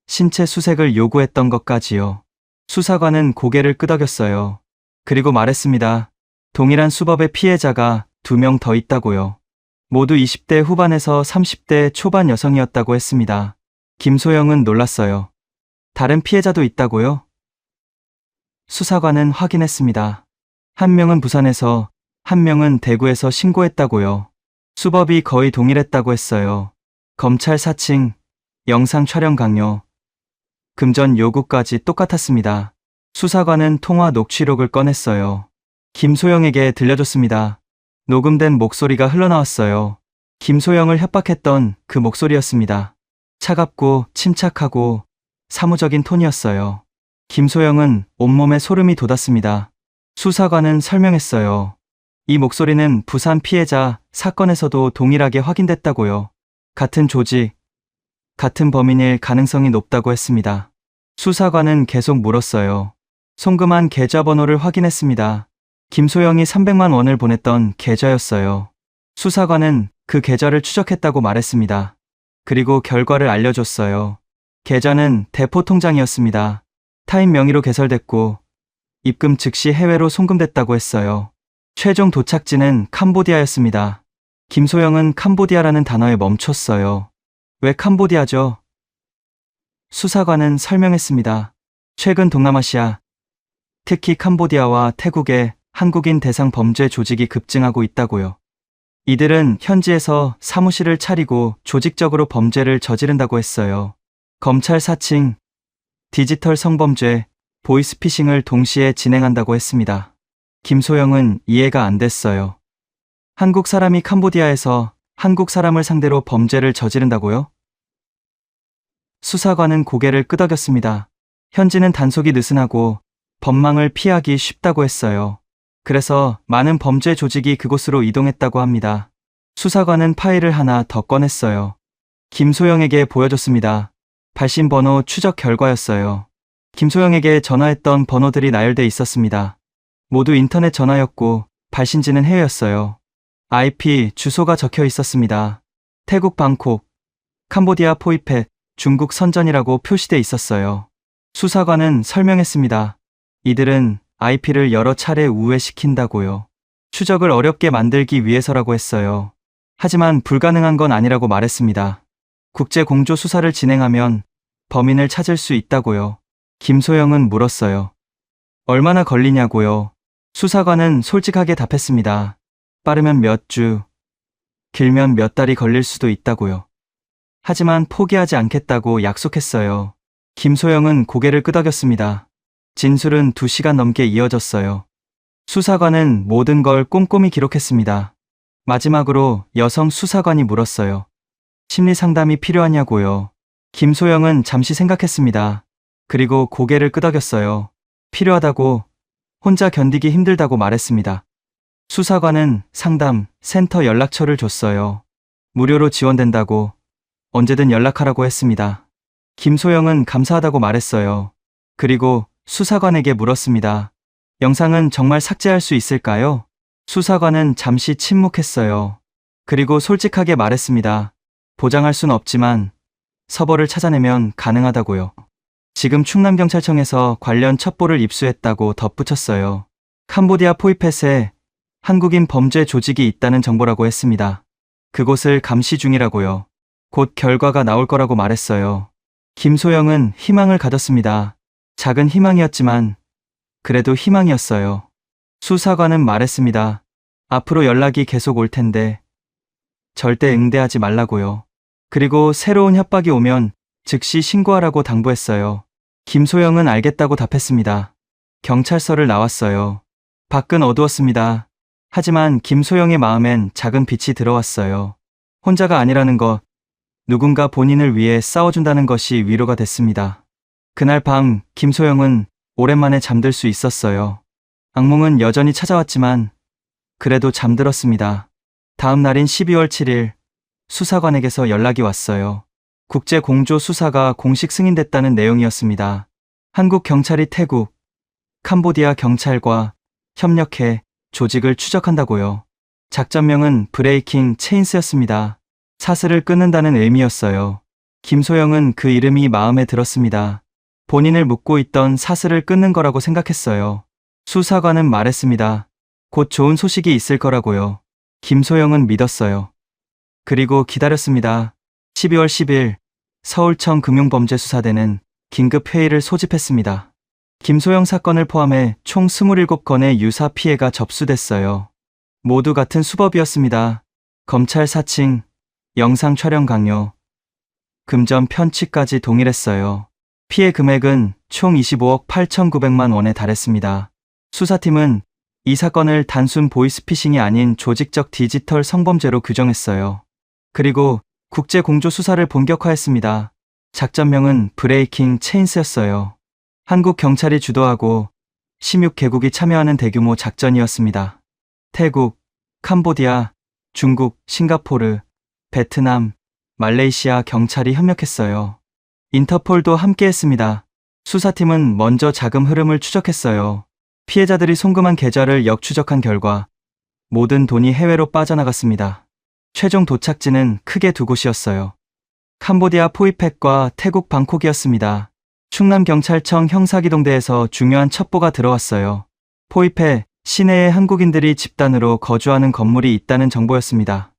신체 수색을 요구했던 것까지요. 수사관은 고개를 끄덕였어요. 그리고 말했습니다. 동일한 수법의 피해자가 2명 더 있다고요. 모두 20대 후반에서 30대 초반 여성이었다고 했습니다. 김소영은 놀랐어요. 다른 피해자도 있다고요? 수사관은 확인했습니다. 한 명은 부산에서, 한 명은 대구에서 신고했다고요. 수법이 거의 동일했다고 했어요. 검찰 사칭, 영상 촬영 강요, 금전 요구까지 똑같았습니다. 수사관은 통화 녹취록을 꺼냈어요. 김소영에게 들려줬습니다. 녹음된 목소리가 흘러나왔어요. 김소영을 협박했던 그 목소리였습니다. 차갑고 침착하고 사무적인 톤이었어요. 김소영은 온몸에 소름이 돋았습니다. 수사관은 설명했어요. 이 목소리는 부산 피해자 사건에서도 동일하게 확인됐다고요. 같은 조직, 같은 범인일 가능성이 높다고 했습니다. 수사관은 계속 물었어요. 송금한 계좌번호를 확인했습니다. 김소영이 300만 원을 보냈던 계좌였어요. 수사관은 그 계좌를 추적했다고 말했습니다. 그리고 결과를 알려줬어요. 계좌는 대포통장이었습니다. 타인 명의로 개설됐고 입금 즉시 해외로 송금됐다고 했어요. 최종 도착지는 캄보디아였습니다. 김소영은 캄보디아라는 단어에 멈췄어요. 왜 캄보디아죠? 수사관은 설명했습니다. 최근 동남아시아, 특히 캄보디아와 태국에 한국인 대상 범죄 조직이 급증하고 있다고요. 이들은 현지에서 사무실을 차리고 조직적으로 범죄를 저지른다고 했어요. 검찰 사칭, 디지털 성범죄, 보이스피싱을 동시에 진행한다고 했습니다. 김소영은 이해가 안 됐어요. 한국 사람이 캄보디아에서 한국 사람을 상대로 범죄를 저지른다고요? 수사관은 고개를 끄덕였습니다. 현지는 단속이 느슨하고 법망을 피하기 쉽다고 했어요. 그래서 많은 범죄 조직이 그곳으로 이동했다고 합니다. 수사관은 파일을 하나 더 꺼냈어요. 김소영에게 보여줬습니다. 발신 번호 추적 결과였어요. 김소영에게 전화했던 번호들이 나열돼 있었습니다. 모두 인터넷 전화였고 발신지는 해외였어요. IP 주소가 적혀 있었습니다. 태국 방콕, 캄보디아 포이펫, 중국 선전이라고 표시돼 있었어요. 수사관은 설명했습니다. 이들은 IP를 여러 차례 우회시킨다고요. 추적을 어렵게 만들기 위해서라고 했어요. 하지만 불가능한 건 아니라고 말했습니다. 국제 공조 수사를 진행하면 범인을 찾을 수 있다고요. 김소영은 물었어요. 얼마나 걸리냐고요. 수사관은 솔직하게 답했습니다. 빠르면 몇 주, 길면 몇 달이 걸릴 수도 있다고요. 하지만 포기하지 않겠다고 약속했어요. 김소영은 고개를 끄덕였습니다. 진술은 2시간 넘게 이어졌어요. 수사관은 모든 걸 꼼꼼히 기록했습니다. 마지막으로 여성 수사관이 물었어요. 심리 상담이 필요하냐고요. 김소영은 잠시 생각했습니다. 그리고 고개를 끄덕였어요. 필요하다고, 혼자 견디기 힘들다고 말했습니다. 수사관은 상담 센터 연락처를 줬어요. 무료로 지원된다고, 언제든 연락하라고 했습니다. 김소영은 감사하다고 말했어요. 그리고 수사관에게 물었습니다. 영상은 정말 삭제할 수 있을까요? 수사관은 잠시 침묵했어요. 그리고 솔직하게 말했습니다. 보장할 순 없지만 서버를 찾아내면 가능하다고요. 지금 충남경찰청에서 관련 첩보를 입수했다고 덧붙였어요. 캄보디아 포이펫에 한국인 범죄 조직이 있다는 정보라고 했습니다. 그곳을 감시 중이라고요. 곧 결과가 나올 거라고 말했어요. 김소영은 희망을 가졌습니다. 작은 희망이었지만 그래도 희망이었어요. 수사관은 말했습니다. 앞으로 연락이 계속 올 텐데 절대 응대하지 말라고요. 그리고 새로운 협박이 오면 즉시 신고하라고 당부했어요. 김소영은 알겠다고 답했습니다. 경찰서를 나왔어요. 밖은 어두웠습니다. 하지만 김소영의 마음엔 작은 빛이 들어왔어요. 혼자가 아니라는 것, 누군가 본인을 위해 싸워준다는 것이 위로가 됐습니다. 그날 밤 김소영은 오랜만에 잠들 수 있었어요. 악몽은 여전히 찾아왔지만 그래도 잠들었습니다. 다음 날인 12월 7일 수사관에게서 연락이 왔어요. 국제 공조 수사가 공식 승인됐다는 내용이었습니다. 한국 경찰이 태국, 캄보디아 경찰과 협력해 조직을 추적한다고요. 작전명은 브레이킹 체인스였습니다. 사슬을 끊는다는 의미였어요. 김소영은 그 이름이 마음에 들었습니다. 본인을 묶고 있던 사슬을 끊는 거라고 생각했어요. 수사관은 말했습니다. 곧 좋은 소식이 있을 거라고요. 김소영은 믿었어요. 그리고 기다렸습니다. 12월 10일 서울청 금융범죄수사대는 긴급 회의를 소집했습니다. 김소영 사건을 포함해 총 27건의 유사 피해가 접수됐어요. 모두 같은 수법이었습니다. 검찰 사칭, 영상 촬영 강요, 금전 편취까지 동일했어요. 피해 금액은 총 25억 8,900만 원에 달했습니다. 수사팀은 이 사건을 단순 보이스피싱이 아닌 조직적 디지털 성범죄로 규정했어요. 그리고 국제 공조 수사를 본격화했습니다. 작전명은 브레이킹 체인스였어요. 한국 경찰이 주도하고 16개국이 참여하는 대규모 작전이었습니다. 태국, 캄보디아, 중국, 싱가포르, 베트남, 말레이시아 경찰이 협력했어요. 인터폴도 함께했습니다. 수사팀은 먼저 자금 흐름을 추적했어요. 피해자들이 송금한 계좌를 역추적한 결과 모든 돈이 해외로 빠져나갔습니다. 최종 도착지는 크게 두 곳이었어요. 캄보디아 포이펫과 태국 방콕이었습니다. 충남경찰청 형사기동대에서 중요한 첩보가 들어왔어요. 포이펫, 시내에 한국인들이 집단으로 거주하는 건물이 있다는 정보였습니다.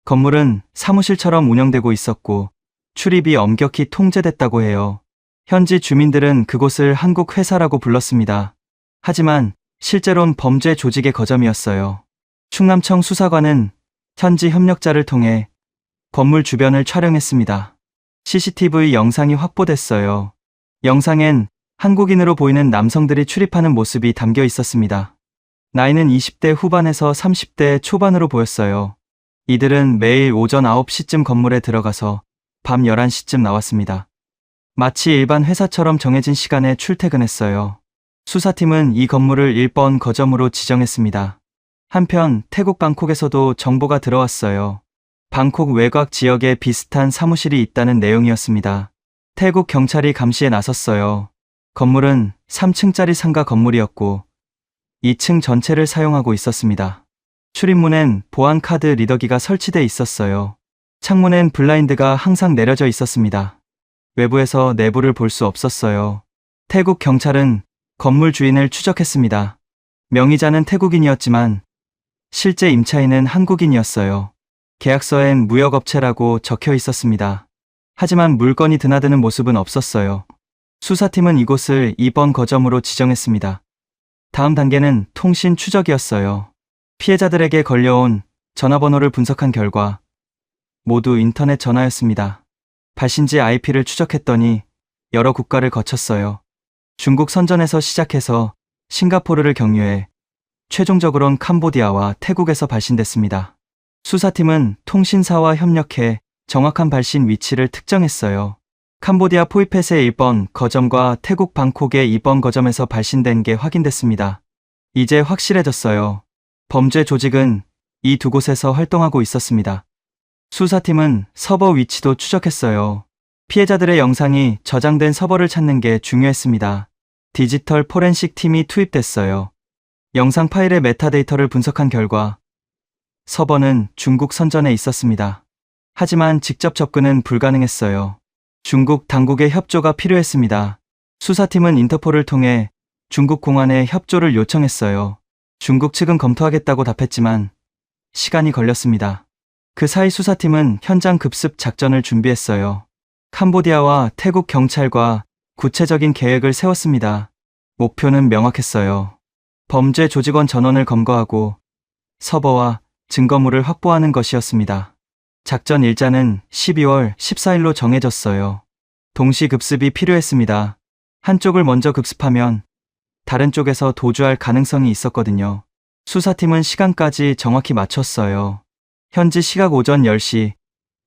건물은 사무실처럼 운영되고 있었고 출입이 엄격히 통제됐다고 해요. 현지 주민들은 그곳을 한국 회사라고 불렀습니다. 하지만 실제론 범죄 조직의 거점이었어요. 충남청 수사관은 현지 협력자를 통해 건물 주변을 촬영했습니다. CCTV 영상이 확보됐어요. 영상엔 한국인으로 보이는 남성들이 출입하는 모습이 담겨 있었습니다. 나이는 20대 후반에서 30대 초반으로 보였어요. 이들은 매일 오전 9시쯤 건물에 들어가서 밤 11시쯤 나왔습니다. 마치 일반 회사처럼 정해진 시간에 출퇴근했어요. 수사팀은 이 건물을 1번 거점으로 지정했습니다. 한편 태국 방콕에서도 정보가 들어왔어요. 방콕 외곽 지역에 비슷한 사무실이 있다는 내용이었습니다. 태국 경찰이 감시에 나섰어요. 건물은 3층짜리 상가 건물이었고 2층 전체를 사용하고 있었습니다. 출입문엔 보안 카드 리더기가 설치돼 있었어요. 창문엔 블라인드가 항상 내려져 있었습니다. 외부에서 내부를 볼 수 없었어요. 태국 경찰은 건물 주인을 추적했습니다. 명의자는 태국인이었지만 실제 임차인은 한국인이었어요. 계약서엔 무역업체라고 적혀 있었습니다. 하지만 물건이 드나드는 모습은 없었어요. 수사팀은 이곳을 2번 거점으로 지정했습니다. 다음 단계는 통신 추적이었어요. 피해자들에게 걸려온 전화번호를 분석한 결과 모두 인터넷 전화였습니다. 발신지 IP를 추적했더니 여러 국가를 거쳤어요. 중국 선전에서 시작해서 싱가포르를 경유해 최종적으론 캄보디아와 태국에서 발신됐습니다. 수사팀은 통신사와 협력해 정확한 발신 위치를 특정했어요. 캄보디아 포이펫의 1번 거점과 태국 방콕의 2번 거점에서 발신된 게 확인됐습니다. 이제 확실해졌어요. 범죄 조직은 이 두 곳에서 활동하고 있었습니다. 수사팀은 서버 위치도 추적했어요. 피해자들의 영상이 저장된 서버를 찾는 게 중요했습니다. 디지털 포렌식 팀이 투입됐어요. 영상 파일의 메타데이터를 분석한 결과 서버는 중국 선전에 있었습니다. 하지만 직접 접근은 불가능했어요. 중국 당국의 협조가 필요했습니다. 수사팀은 인터폴을 통해 중국 공안에 협조를 요청했어요. 중국 측은 검토하겠다고 답했지만 시간이 걸렸습니다. 그 사이 수사팀은 현장 급습 작전을 준비했어요. 캄보디아와 태국 경찰과 구체적인 계획을 세웠습니다. 목표는 명확했어요. 범죄 조직원 전원을 검거하고 서버와 증거물을 확보하는 것이었습니다. 작전 일자는 12월 14일로 정해졌어요. 동시 급습이 필요했습니다. 한쪽을 먼저 급습하면 다른 쪽에서 도주할 가능성이 있었거든요. 수사팀은 시간까지 정확히 맞췄어요. 현지 시각 오전 10시,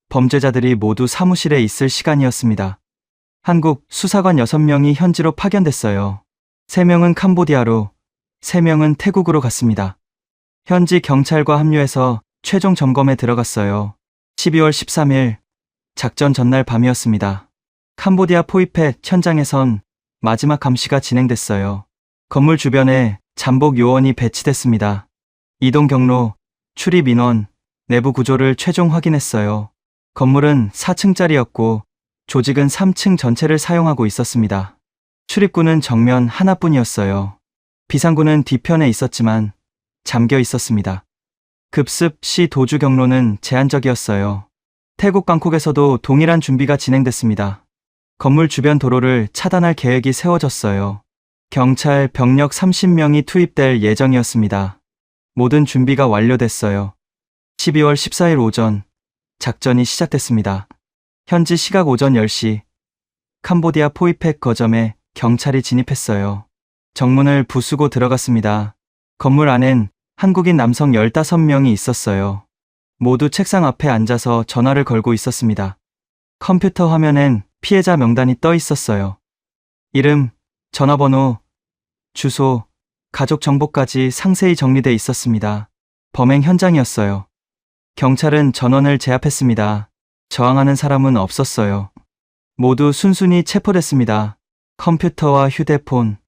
범죄자들이 모두 사무실에 있을 시간이었습니다. 한국 수사관 6명이 현지로 파견됐어요. 3명은 캄보디아로, 3명은 태국으로 갔습니다. 현지 경찰과 합류해서 최종 점검에 들어갔어요. 12월 13일, 작전 전날 밤이었습니다. 캄보디아 포이펫 현장에선 마지막 감시가 진행됐어요. 건물 주변에 잠복 요원이 배치됐습니다. 이동 경로, 출입 인원, 내부 구조를 최종 확인했어요. 건물은 4층짜리였고 조직은 3층 전체를 사용하고 있었습니다. 출입구는 정면 하나뿐이었어요. 비상구는 뒤편에 있었지만 잠겨 있었습니다. 급습 시 도주 경로는 제한적이었어요. 태국 방콕에서도 동일한 준비가 진행됐습니다. 건물 주변 도로를 차단할 계획이 세워졌어요. 경찰 병력 30명이 투입될 예정이었습니다. 모든 준비가 완료됐어요. 12월 14일 오전, 작전이 시작됐습니다. 현지 시각 오전 10시, 캄보디아 포이펫 거점에 경찰이 진입했어요. 정문을 부수고 들어갔습니다. 건물 안엔 한국인 남성 15명이 있었어요. 모두 책상 앞에 앉아서 전화를 걸고 있었습니다. 컴퓨터 화면엔 피해자 명단이 떠 있었어요. 이름, 전화번호, 주소, 가족 정보까지 상세히 정리돼 있었습니다. 범행 현장이었어요. 경찰은 전원을 제압했습니다. 저항하는 사람은 없었어요. 모두 순순히 체포됐습니다. 컴퓨터와 휴대폰,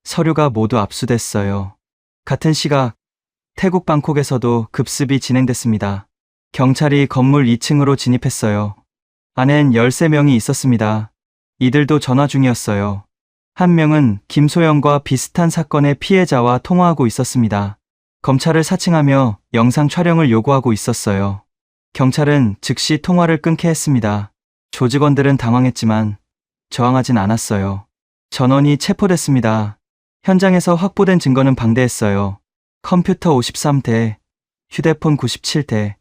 서류가 모두 압수됐어요. 같은 시각, 태국 방콕에서도 급습이 진행됐습니다. 경찰이 건물 2층으로 진입했어요. 안엔 13명이 있었습니다. 이들도 전화 중이었어요. 한 명은 김소영과 비슷한 사건의 피해자와 통화하고 있었습니다. 검찰을 사칭하며 영상 촬영을 요구하고 있었어요. 경찰은 즉시 통화를 끊게 했습니다. 조직원들은 당황했지만 저항하진 않았어요. 전원이 체포됐습니다. 현장에서 확보된 증거는 방대했어요. 컴퓨터 53대, 휴대폰 97대,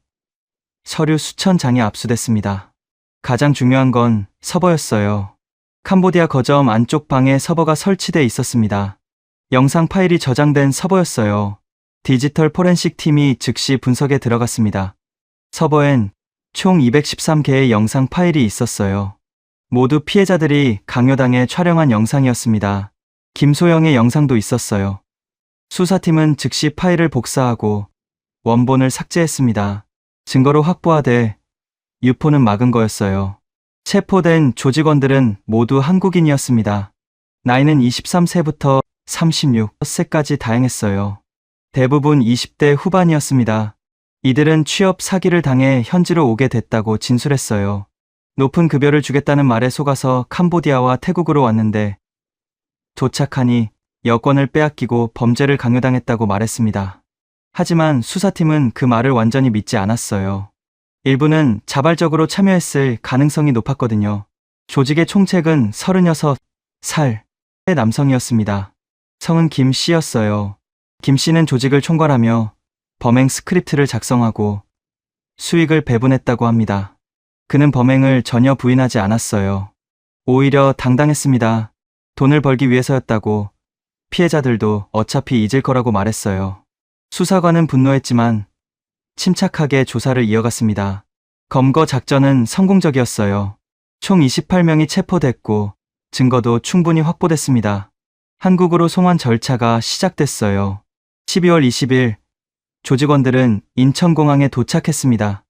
서류 수천 장이 압수됐습니다. 가장 중요한 건 서버였어요. 캄보디아 거점 안쪽 방에 서버가 설치돼 있었습니다. 영상 파일이 저장된 서버였어요. 디지털 포렌식 팀이 즉시 분석에 들어갔습니다. 서버엔 총 213개의 영상 파일이 있었어요. 모두 피해자들이 강요당해 촬영한 영상이었습니다. 김소영의 영상도 있었어요. 수사팀은 즉시 파일을 복사하고 원본을 삭제했습니다. 증거로 확보하되 유포는 막은 거였어요. 체포된 조직원들은 모두 한국인이었습니다. 나이는 23세부터 36세까지 다양했어요. 대부분 20대 후반이었습니다. 이들은 취업 사기를 당해 현지로 오게 됐다고 진술했어요. 높은 급여를 주겠다는 말에 속아서 캄보디아와 태국으로 왔는데 도착하니 여권을 빼앗기고 범죄를 강요당했다고 말했습니다. 하지만 수사팀은 그 말을 완전히 믿지 않았어요. 일부는 자발적으로 참여했을 가능성이 높았거든요. 조직의 총책은 36살의 남성이었습니다. 성은 김 씨였어요. 김 씨는 조직을 총괄하며 범행 스크립트를 작성하고 수익을 배분했다고 합니다. 그는 범행을 전혀 부인하지 않았어요. 오히려 당당했습니다. 돈을 벌기 위해서였다고. 피해자들도 어차피 잊을 거라고 말했어요. 수사관은 분노했지만 침착하게 조사를 이어갔습니다. 검거 작전은 성공적이었어요. 총 28명이 체포됐고 증거도 충분히 확보됐습니다. 한국으로 송환 절차가 시작됐어요. 12월 20일 조직원들은 인천공항에 도착했습니다.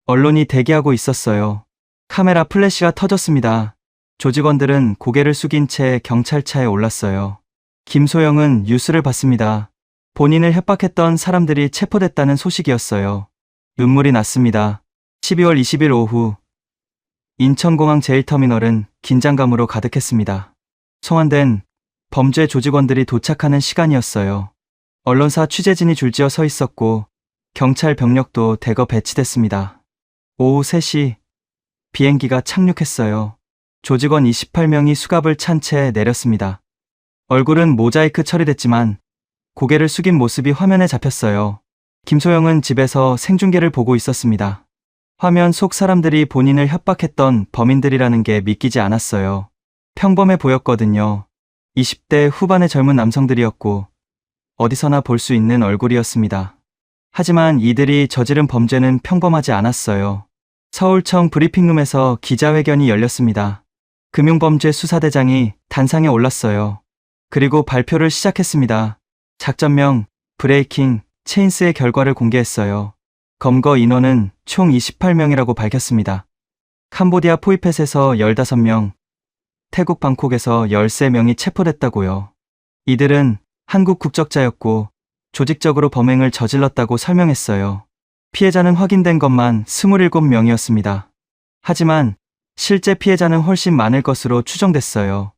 언론이 대기하고 있었어요. 카메라 플래시가 터졌습니다. 조직원들은 고개를 숙인 채 경찰차에 올랐어요. 김소영은 뉴스를 봤습니다. 본인을 협박했던 사람들이 체포됐다는 소식이었어요. 눈물이 났습니다. 12월 20일 오후 인천공항 제1터미널은 긴장감으로 가득했습니다. 송환된 범죄 조직원들이 도착하는 시간이었어요. 언론사 취재진이 줄지어 서 있었고 경찰 병력도 대거 배치됐습니다. 오후 3시 비행기가 착륙했어요. 조직원 28명이 수갑을 찬 채 내렸습니다. 얼굴은 모자이크 처리됐지만 고개를 숙인 모습이 화면에 잡혔어요. 김소영은 집에서 생중계를 보고 있었습니다. 화면 속 사람들이 본인을 협박했던 범인들이라는 게 믿기지 않았어요. 평범해 보였거든요. 20대 후반의 젊은 남성들이었고 어디서나 볼 수 있는 얼굴이었습니다. 하지만 이들이 저지른 범죄는 평범하지 않았어요. 서울청 브리핑룸에서 기자회견이 열렸습니다. 금융범죄 수사대장이 단상에 올랐어요. 그리고 발표를 시작했습니다. 작전명 브레이킹 체인스의 결과를 공개했어요. 검거 인원은 총 28명이라고 밝혔습니다. 캄보디아 포이펫에서 15명, 태국 방콕에서 13명이 체포됐다고요. 이들은 한국 국적자였고 조직적으로 범행을 저질렀다고 설명했어요. 피해자는 확인된 것만 27명이었습니다. 하지만 실제 피해자는 훨씬 많을 것으로 추정됐어요.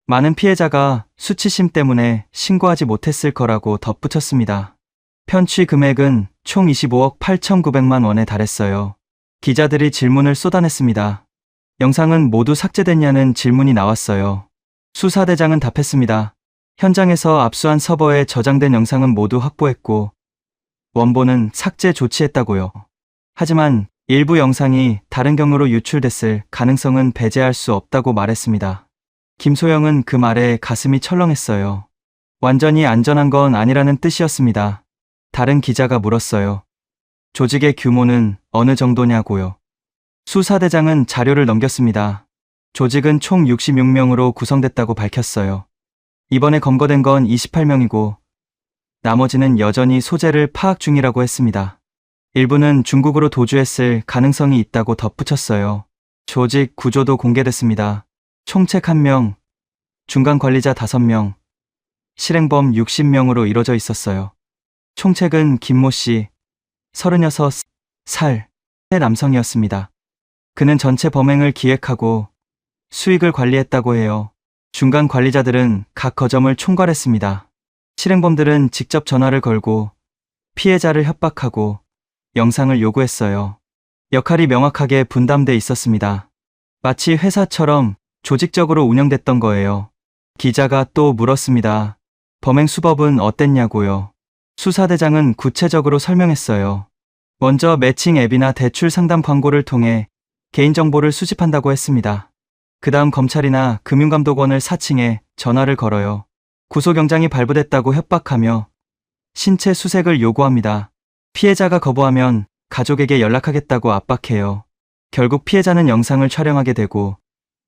많은 피해자가 수치심 때문에 신고하지 못했을 거라고 덧붙였습니다. 편취 금액은 총 25억 8,900만 원에 달했어요. 기자들이 질문을 쏟아냈습니다. 영상은 모두 삭제됐냐는 질문이 나왔어요. 수사대장은 답했습니다. 현장에서 압수한 서버에 저장된 영상은 모두 확보했고 원본은 삭제 조치했다고요. 하지만 일부 영상이 다른 경로로 유출됐을 가능성은 배제할 수 없다고 말했습니다. 김소영은 그 말에 가슴이 철렁했어요. 완전히 안전한 건 아니라는 뜻이었습니다. 다른 기자가 물었어요. 조직의 규모는 어느 정도냐고요. 수사대장은 자료를 넘겼습니다. 조직은 총 66명으로 구성됐다고 밝혔어요. 이번에 검거된 건 28명이고 나머지는 여전히 소재를 파악 중이라고 했습니다. 일부는 중국으로 도주했을 가능성이 있다고 덧붙였어요. 조직 구조도 공개됐습니다. 총책 1명, 중간 관리자 5명, 실행범 60명으로 이뤄져 있었어요. 총책은 김모 씨, 36살의 남성이었습니다. 그는 전체 범행을 기획하고 수익을 관리했다고 해요. 중간 관리자들은 각 거점을 총괄했습니다. 실행범들은 직접 전화를 걸고 피해자를 협박하고 영상을 요구했어요. 역할이 명확하게 분담돼 있었습니다. 마치 회사처럼 조직적으로 운영됐던 거예요. 기자가 또 물었습니다. 범행 수법은 어땠냐고요. 수사대장은 구체적으로 설명했어요. 먼저 매칭 앱이나 대출 상담 광고를 통해 개인정보를 수집한다고 했습니다. 그 다음 검찰이나 금융감독원을 사칭해 전화를 걸어요. 구속영장이 발부됐다고 협박하며 신체 수색을 요구합니다. 피해자가 거부하면 가족에게 연락하겠다고 압박해요. 결국 피해자는 영상을 촬영하게 되고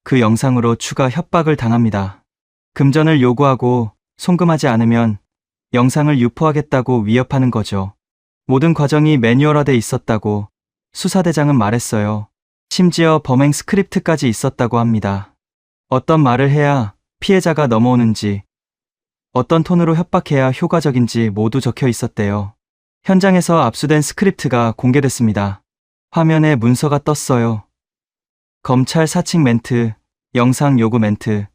그 영상으로 추가 협박을 당합니다. 금전을 요구하고 송금하지 않으면 영상을 유포하겠다고 위협하는 거죠. 모든 과정이 매뉴얼화돼 있었다고 수사대장은 말했어요. 심지어 범행 스크립트까지 있었다고 합니다. 어떤 말을 해야 피해자가 넘어오는지, 어떤 톤으로 협박해야 효과적인지 모두 적혀 있었대요. 현장에서 압수된 스크립트가 공개됐습니다. 화면에 문서가 떴어요. 검찰 사칭 멘트, 영상 요구 멘트,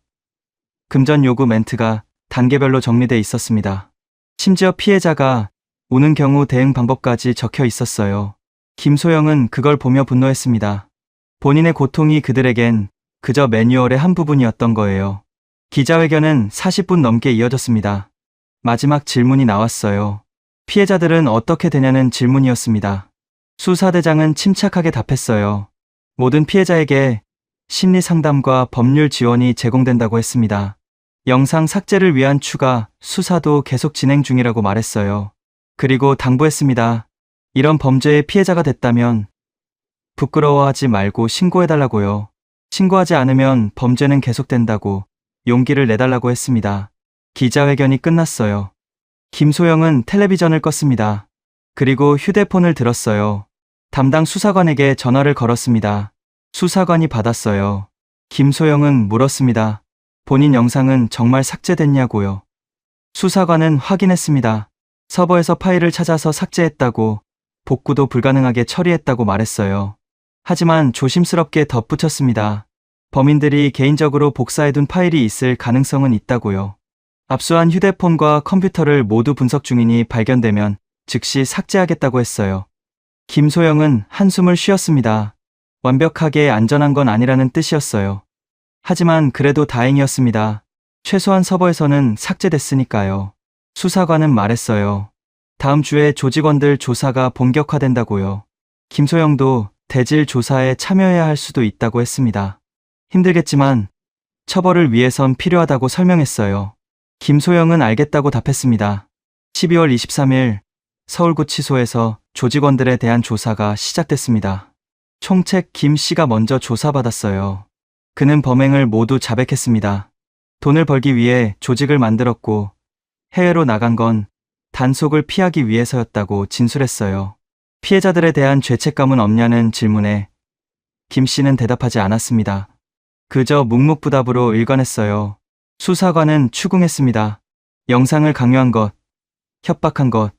금전 요구 멘트가 단계별로 정리돼 있었습니다. 심지어 피해자가 우는 경우 대응 방법까지 적혀 있었어요. 김소영은 그걸 보며 분노했습니다. 본인의 고통이 그들에겐 그저 매뉴얼의 한 부분이었던 거예요. 기자회견은 40분 넘게 이어졌습니다. 마지막 질문이 나왔어요. 피해자들은 어떻게 되냐는 질문이었습니다. 수사대장은 침착하게 답했어요. 모든 피해자에게 심리 상담과 법률 지원이 제공된다고 했습니다. 영상 삭제를 위한 추가 수사도 계속 진행 중이라고 말했어요. 그리고 당부했습니다. 이런 범죄의 피해자가 됐다면 부끄러워하지 말고 신고해달라고요. 신고하지 않으면 범죄는 계속된다고 용기를 내달라고 했습니다. 기자회견이 끝났어요. 김소영은 텔레비전을 껐습니다. 그리고 휴대폰을 들었어요. 담당 수사관에게 전화를 걸었습니다. 수사관이 받았어요. 김소영은 물었습니다. 본인 영상은 정말 삭제됐냐고요. 수사관은 확인했습니다. 서버에서 파일을 찾아서 삭제했다고, 복구도 불가능하게 처리했다고 말했어요. 하지만 조심스럽게 덧붙였습니다. 범인들이 개인적으로 복사해둔 파일이 있을 가능성은 있다고요. 압수한 휴대폰과 컴퓨터를 모두 분석 중이니 발견되면 즉시 삭제하겠다고 했어요. 김소영은 한숨을 쉬었습니다. 완벽하게 안전한 건 아니라는 뜻이었어요. 하지만 그래도 다행이었습니다. 최소한 서버에서는 삭제됐으니까요. 수사관은 말했어요. 다음 주에 조직원들 조사가 본격화된다고요. 김소영도 대질 조사에 참여해야 할 수도 있다고 했습니다. 힘들겠지만 처벌을 위해선 필요하다고 설명했어요. 김소영은 알겠다고 답했습니다. 12월 23일 서울구치소에서 조직원들에 대한 조사가 시작됐습니다. 총책 김 씨가 먼저 조사받았어요. 그는 범행을 모두 자백했습니다. 돈을 벌기 위해 조직을 만들었고 해외로 나간 건 단속을 피하기 위해서였다고 진술했어요. 피해자들에 대한 죄책감은 없냐는 질문에 김 씨는 대답하지 않았습니다. 그저 묵묵부답으로 일관했어요. 수사관은 추궁했습니다. 영상을 강요한 것, 협박한 것,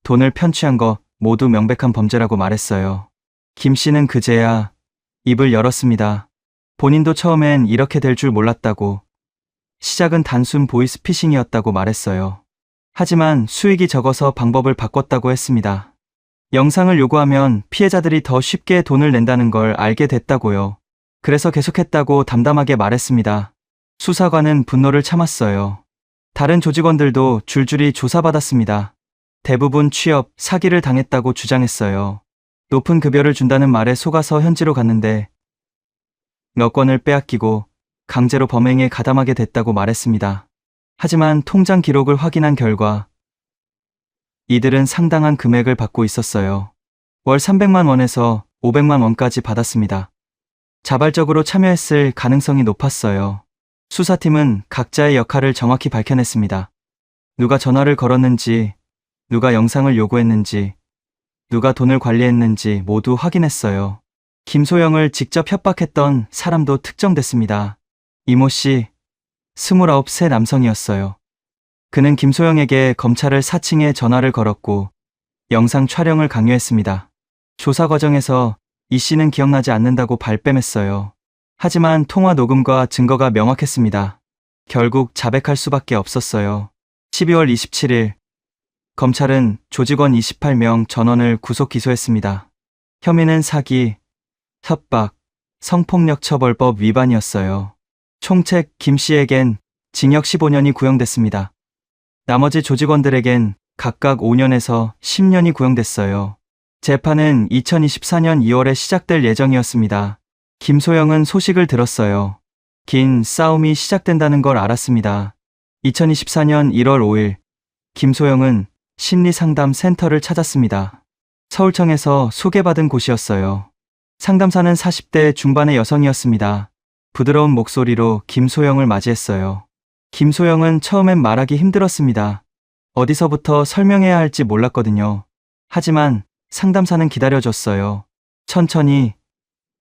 돈을 편취한 것 모두 명백한 범죄라고 말했어요. 김 씨는 그제야 입을 열었습니다. 본인도 처음엔 이렇게 될 줄 몰랐다고, 시작은 단순 보이스피싱이었다고 말했어요. 하지만 수익이 적어서 방법을 바꿨다고 했습니다. 영상을 요구하면 피해자들이 더 쉽게 돈을 낸다는 걸 알게 됐다고요. 그래서 계속했다고 담담하게 말했습니다. 수사관은 분노를 참았어요. 다른 조직원들도 줄줄이 조사받았습니다. 대부분 취업, 사기를 당했다고 주장했어요. 높은 급여를 준다는 말에 속아서 현지로 갔는데 몇 건을 빼앗기고 강제로 범행에 가담하게 됐다고 말했습니다. 하지만 통장 기록을 확인한 결과 이들은 상당한 금액을 받고 있었어요. 월 300만 원에서 500만 원까지 받았습니다. 자발적으로 참여했을 가능성이 높았어요. 수사팀은 각자의 역할을 정확히 밝혀냈습니다. 누가 전화를 걸었는지, 누가 영상을 요구했는지, 누가 돈을 관리했는지 모두 확인했어요. 김소영을 직접 협박했던 사람도 특정됐습니다. 이모 씨, 29세 남성이었어요. 그는 김소영에게 검찰을 사칭해 전화를 걸었고 영상 촬영을 강요했습니다. 조사 과정에서 이 씨는 기억나지 않는다고 발뺌했어요. 하지만 통화 녹음과 증거가 명확했습니다. 결국 자백할 수밖에 없었어요. 12월 27일 검찰은 조직원 28명 전원을 구속 기소했습니다. 혐의는 사기, 협박, 성폭력 처벌법 위반이었어요. 총책 김 씨에겐 징역 15년이 구형됐습니다. 나머지 조직원들에겐 각각 5년에서 10년이 구형됐어요. 재판은 2024년 2월에 시작될 예정이었습니다. 김소영은 소식을 들었어요. 긴 싸움이 시작된다는 걸 알았습니다. 2024년 1월 5일 김소영은 심리상담 센터를 찾았습니다. 서울청에서 소개받은 곳이었어요. 상담사는 40대 중반의 여성이었습니다. 부드러운 목소리로 김소영을 맞이했어요. 김소영은 처음엔 말하기 힘들었습니다. 어디서부터 설명해야 할지 몰랐거든요. 하지만 상담사는 기다려줬어요. 천천히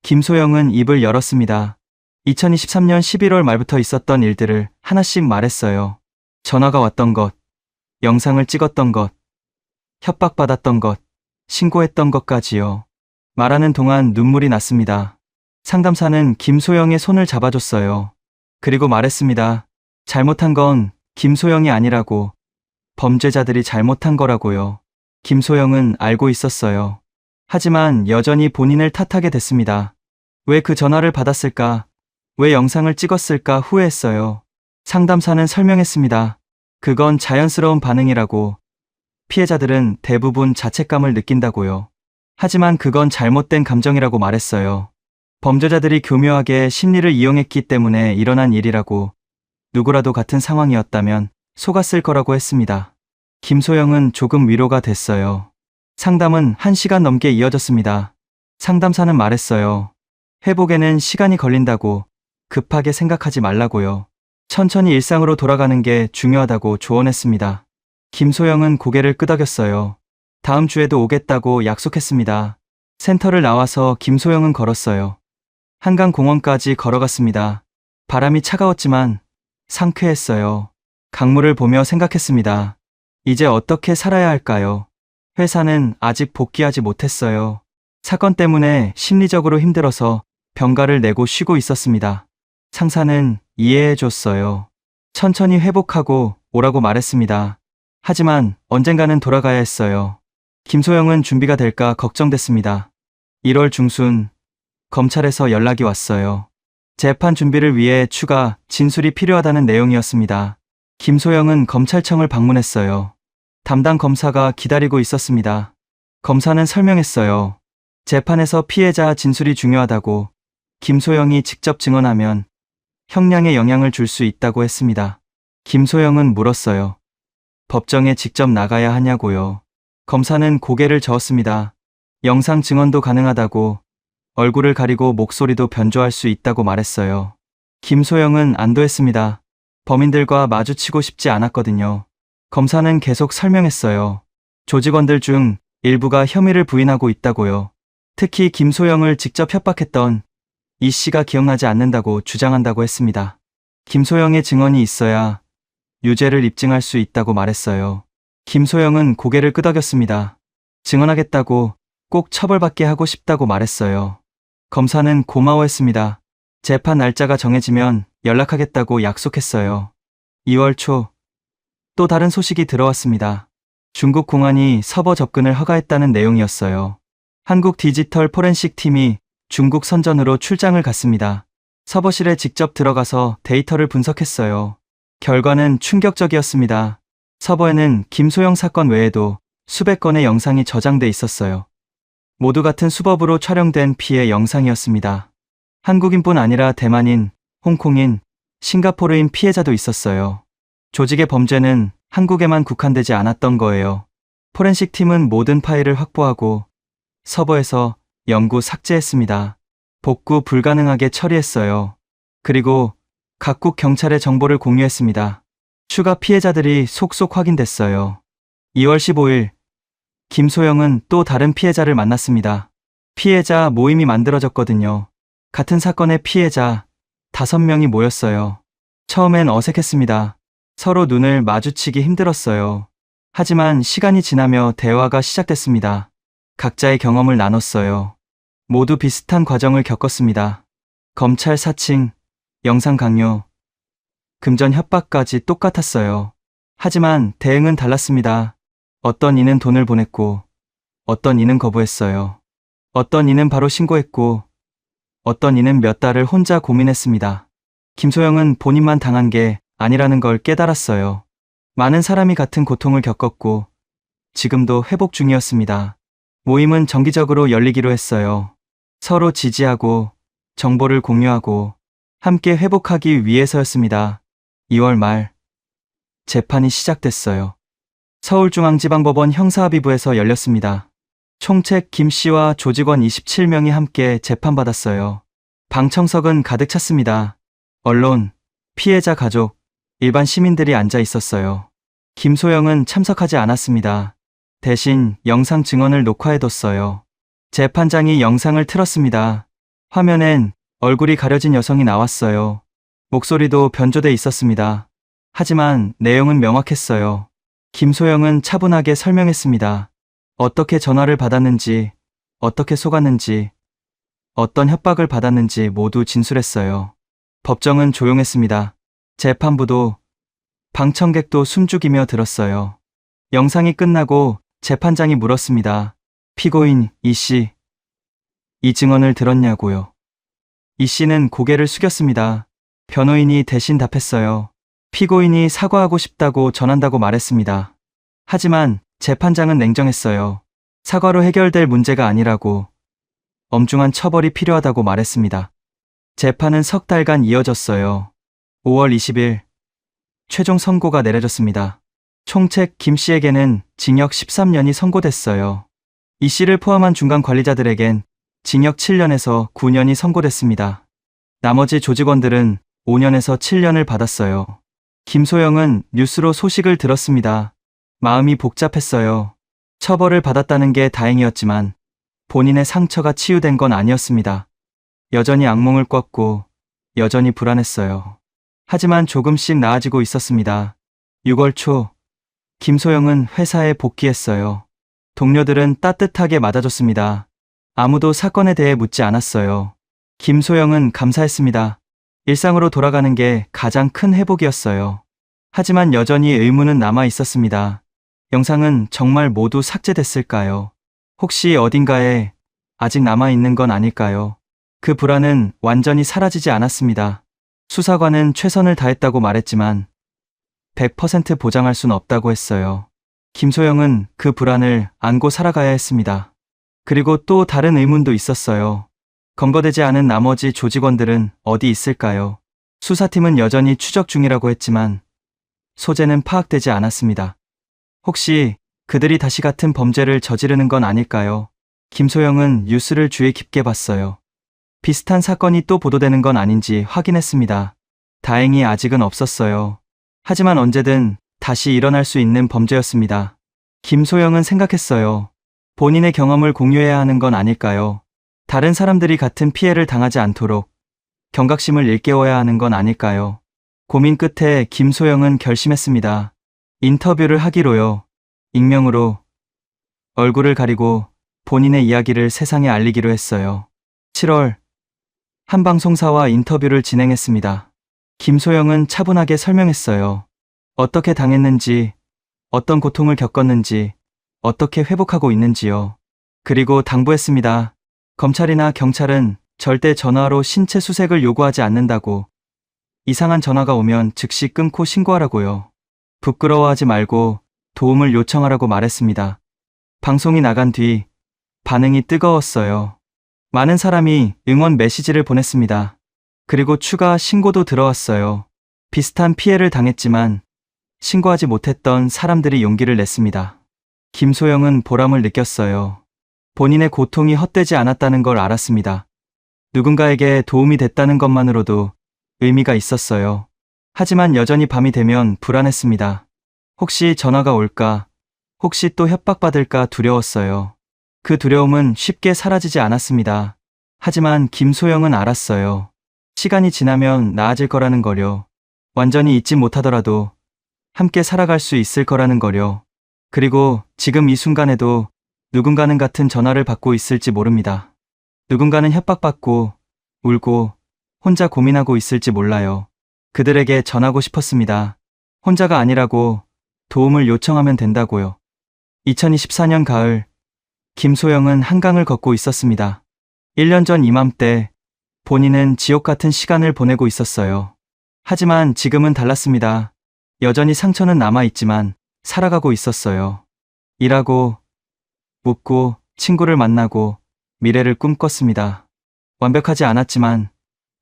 김소영은 입을 열었습니다. 2023년 11월 말부터 있었던 일들을 하나씩 말했어요. 전화가 왔던 것, 영상을 찍었던 것, 협박받았던 것, 신고했던 것까지요. 말하는 동안 눈물이 났습니다. 상담사는 김소영의 손을 잡아줬어요. 그리고 말했습니다. 잘못한 건 김소영이 아니라고, 범죄자들이 잘못한 거라고요. 김소영은 알고 있었어요. 하지만 여전히 본인을 탓하게 됐습니다. 왜 그 전화를 받았을까? 왜 영상을 찍었을까 후회했어요. 상담사는 설명했습니다. 그건 자연스러운 반응이라고. 피해자들은 대부분 자책감을 느낀다고요. 하지만 그건 잘못된 감정이라고 말했어요. 범죄자들이 교묘하게 심리를 이용했기 때문에 일어난 일이라고. 누구라도 같은 상황이었다면 속았을 거라고 했습니다. 김소영은 조금 위로가 됐어요. 상담은 1시간 넘게 이어졌습니다. 상담사는 말했어요. 회복에는 시간이 걸린다고, 급하게 생각하지 말라고요. 천천히 일상으로 돌아가는 게 중요하다고 조언했습니다. 김소영은 고개를 끄덕였어요. 다음 주에도 오겠다고 약속했습니다. 센터를 나와서 김소영은 걸었어요. 한강공원까지 걸어갔습니다. 바람이 차가웠지만 상쾌했어요. 강물을 보며 생각했습니다. 이제 어떻게 살아야 할까요? 회사는 아직 복귀하지 못했어요. 사건 때문에 심리적으로 힘들어서 병가를 내고 쉬고 있었습니다. 상사는 이해해줬어요. 천천히 회복하고 오라고 말했습니다. 하지만 언젠가는 돌아가야 했어요. 김소영은 준비가 될까 걱정됐습니다. 1월 중순, 검찰에서 연락이 왔어요. 재판 준비를 위해 추가 진술이 필요하다는 내용이었습니다. 김소영은 검찰청을 방문했어요. 담당 검사가 기다리고 있었습니다. 검사는 설명했어요. 재판에서 피해자 진술이 중요하다고, 김소영이 직접 증언하면 형량에 영향을 줄 수 있다고 했습니다. 김소영은 물었어요. 법정에 직접 나가야 하냐고요. 검사는 고개를 저었습니다. 영상 증언도 가능하다고, 얼굴을 가리고 목소리도 변조할 수 있다고 말했어요. 김소영은 안도했습니다. 범인들과 마주치고 싶지 않았거든요. 검사는 계속 설명했어요. 조직원들 중 일부가 혐의를 부인하고 있다고요. 특히 김소영을 직접 협박했던 이 씨가 기억나지 않는다고 주장한다고 했습니다. 김소영의 증언이 있어야 유죄를 입증할 수 있다고 말했어요. 김소영은 고개를 끄덕였습니다. 증언하겠다고, 꼭 처벌받게 하고 싶다고 말했어요. 검사는 고마워했습니다. 재판 날짜가 정해지면 연락하겠다고 약속했어요. 2월 초, 또 다른 소식이 들어왔습니다. 중국 공안이 서버 접근을 허가했다는 내용이었어요. 한국 디지털 포렌식 팀이 중국 선전으로 출장을 갔습니다. 서버실에 직접 들어가서 데이터를 분석했어요. 결과는 충격적이었습니다. 서버에는 김소영 사건 외에도 수백 건의 영상이 저장돼 있었어요. 모두 같은 수법으로 촬영된 피해 영상이었습니다. 한국인뿐 아니라 대만인, 홍콩인, 싱가포르인 피해자도 있었어요. 조직의 범죄는 한국에만 국한되지 않았던 거예요. 포렌식 팀은 모든 파일을 확보하고 서버에서 영구 삭제했습니다. 복구 불가능하게 처리했어요. 그리고 각국 경찰에 정보를 공유했습니다. 추가 피해자들이 속속 확인됐어요. 2월 15일, 김소영은 또 다른 피해자를 만났습니다. 피해자 모임이 만들어졌거든요. 같은 사건의 피해자 5명이 모였어요. 처음엔 어색했습니다. 서로 눈을 마주치기 힘들었어요. 하지만 시간이 지나며 대화가 시작됐습니다. 각자의 경험을 나눴어요. 모두 비슷한 과정을 겪었습니다. 검찰 사칭, 영상 강요, 금전 협박까지 똑같았어요. 하지만 대응은 달랐습니다. 어떤 이는 돈을 보냈고, 어떤 이는 거부했어요. 어떤 이는 바로 신고했고, 어떤 이는 몇 달을 혼자 고민했습니다. 김소영은 본인만 당한 게 아니라는 걸 깨달았어요. 많은 사람이 같은 고통을 겪었고, 지금도 회복 중이었습니다. 모임은 정기적으로 열리기로 했어요. 서로 지지하고, 정보를 공유하고, 함께 회복하기 위해서였습니다. 2월 말, 재판이 시작됐어요. 서울중앙지방법원 형사합의부에서 열렸습니다. 총책 김 씨와 조직원 27명이 함께 재판받았어요. 방청석은 가득 찼습니다. 언론, 피해자 가족, 일반 시민들이 앉아 있었어요. 김소영은 참석하지 않았습니다. 대신 영상 증언을 녹화해뒀어요. 재판장이 영상을 틀었습니다. 화면엔 얼굴이 가려진 여성이 나왔어요. 목소리도 변조돼 있었습니다. 하지만 내용은 명확했어요. 김소영은 차분하게 설명했습니다. 어떻게 전화를 받았는지, 어떻게 속았는지, 어떤 협박을 받았는지 모두 진술했어요. 법정은 조용했습니다. 재판부도, 방청객도 숨죽이며 들었어요. 영상이 끝나고 재판장이 물었습니다. 피고인 이 씨, 이 증언을 들었냐고요. 이 씨는 고개를 숙였습니다. 변호인이 대신 답했어요. 피고인이 사과하고 싶다고 전한다고 말했습니다. 하지만 재판장은 냉정했어요. 사과로 해결될 문제가 아니라고, 엄중한 처벌이 필요하다고 말했습니다. 재판은 석 달간 이어졌어요. 5월 20일, 최종 선고가 내려졌습니다. 총책 김 씨에게는 징역 13년이 선고됐어요. 이 씨를 포함한 중간 관리자들에겐 징역 7년에서 9년이 선고됐습니다. 나머지 조직원들은 5년에서 7년을 받았어요. 김소영은 뉴스로 소식을 들었습니다. 마음이 복잡했어요. 처벌을 받았다는 게 다행이었지만 본인의 상처가 치유된 건 아니었습니다. 여전히 악몽을 꿨고 여전히 불안했어요. 하지만 조금씩 나아지고 있었습니다. 6월 초, 김소영은 회사에 복귀했어요. 동료들은 따뜻하게 맞아줬습니다. 아무도 사건에 대해 묻지 않았어요. 김소영은 감사했습니다. 일상으로 돌아가는 게 가장 큰 회복이었어요. 하지만 여전히 의문은 남아 있었습니다. 영상은 정말 모두 삭제됐을까요? 혹시 어딘가에 아직 남아있는 건 아닐까요? 그 불안은 완전히 사라지지 않았습니다. 수사관은 최선을 다했다고 말했지만 100% 보장할 순 없다고 했어요. 김소영은 그 불안을 안고 살아가야 했습니다. 그리고 또 다른 의문도 있었어요. 검거되지 않은 나머지 조직원들은 어디 있을까요? 수사팀은 여전히 추적 중이라고 했지만 소재는 파악되지 않았습니다. 혹시 그들이 다시 같은 범죄를 저지르는 건 아닐까요? 김소영은 뉴스를 주의 깊게 봤어요. 비슷한 사건이 또 보도되는 건 아닌지 확인했습니다. 다행히 아직은 없었어요. 하지만 언제든 다시 일어날 수 있는 범죄였습니다. 김소영은 생각했어요. 본인의 경험을 공유해야 하는 건 아닐까요? 다른 사람들이 같은 피해를 당하지 않도록 경각심을 일깨워야 하는 건 아닐까요? 고민 끝에 김소영은 결심했습니다. 인터뷰를 하기로요. 익명으로 얼굴을 가리고 본인의 이야기를 세상에 알리기로 했어요. 7월, 한 방송사와 인터뷰를 진행했습니다. 김소영은 차분하게 설명했어요. 어떻게 당했는지, 어떤 고통을 겪었는지, 어떻게 회복하고 있는지요. 그리고 당부했습니다. 검찰이나 경찰은 절대 전화로 신체 수색을 요구하지 않는다고. 이상한 전화가 오면 즉시 끊고 신고하라고요. 부끄러워하지 말고 도움을 요청하라고 말했습니다. 방송이 나간 뒤 반응이 뜨거웠어요. 많은 사람이 응원 메시지를 보냈습니다. 그리고 추가 신고도 들어왔어요. 비슷한 피해를 당했지만 신고하지 못했던 사람들이 용기를 냈습니다. 김소영은 보람을 느꼈어요. 본인의 고통이 헛되지 않았다는 걸 알았습니다. 누군가에게 도움이 됐다는 것만으로도 의미가 있었어요. 하지만 여전히 밤이 되면 불안했습니다. 혹시 전화가 올까? 혹시 또 협박받을까 두려웠어요. 그 두려움은 쉽게 사라지지 않았습니다. 하지만 김소영은 알았어요. 시간이 지나면 나아질 거라는 거요. 완전히 잊지 못하더라도 함께 살아갈 수 있을 거라는 거요. 그리고 지금 이 순간에도 누군가는 같은 전화를 받고 있을지 모릅니다. 누군가는 협박받고 울고 혼자 고민하고 있을지 몰라요. 그들에게 전하고 싶었습니다. 혼자가 아니라고, 도움을 요청하면 된다고요. 2024년 가을, 김소영은 한강을 걷고 있었습니다. 1년 전 이맘때 본인은 지옥 같은 시간을 보내고 있었어요. 하지만 지금은 달랐습니다. 여전히 상처는 남아있지만 살아가고 있었어요. 일하고, 웃고, 친구를 만나고, 미래를 꿈꿨습니다. 완벽하지 않았지만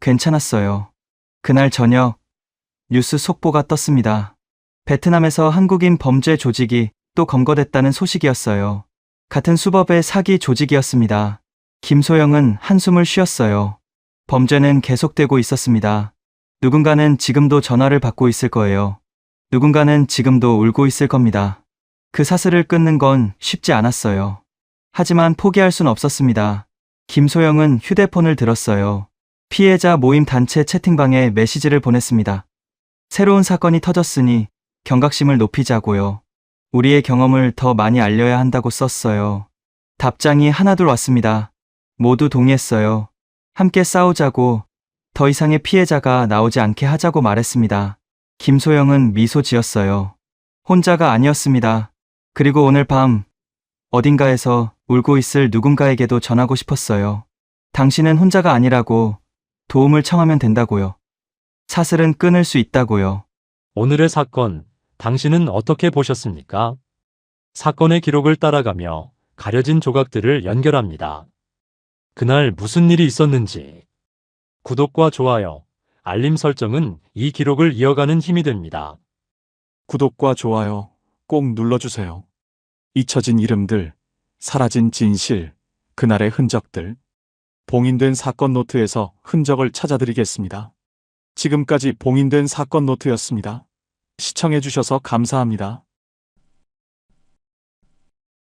괜찮았어요. 그날 저녁, 뉴스 속보가 떴습니다. 베트남에서 한국인 범죄 조직이 또 검거됐다는 소식이었어요. 같은 수법의 사기 조직이었습니다. 김소영은 한숨을 쉬었어요. 범죄는 계속되고 있었습니다. 누군가는 지금도 전화를 받고 있을 거예요. 누군가는 지금도 울고 있을 겁니다. 그 사슬을 끊는 건 쉽지 않았어요. 하지만 포기할 순 없었습니다. 김소영은 휴대폰을 들었어요. 피해자 모임 단체 채팅방에 메시지를 보냈습니다. 새로운 사건이 터졌으니 경각심을 높이자고요. 우리의 경험을 더 많이 알려야 한다고 썼어요. 답장이 하나둘 왔습니다. 모두 동의했어요. 함께 싸우자고, 더 이상의 피해자가 나오지 않게 하자고 말했습니다. 김소영은 미소 지었어요. 혼자가 아니었습니다. 그리고 오늘 밤 어딘가에서 울고 있을 누군가에게도 전하고 싶었어요. 당신은 혼자가 아니라고, 도움을 청하면 된다고요. 사슬은 끊을 수 있다고요. 오늘의 사건, 당신은 어떻게 보셨습니까? 사건의 기록을 따라가며 가려진 조각들을 연결합니다. 그날 무슨 일이 있었는지. 구독과 좋아요, 알림 설정은 이 기록을 이어가는 힘이 됩니다. 구독과 좋아요 꼭 눌러주세요. 잊혀진 이름들, 사라진 진실, 그날의 흔적들. 봉인된 사건 노트에서 흔적을 찾아드리겠습니다. 지금까지 봉인된 사건 노트였습니다. 시청해주셔서 감사합니다.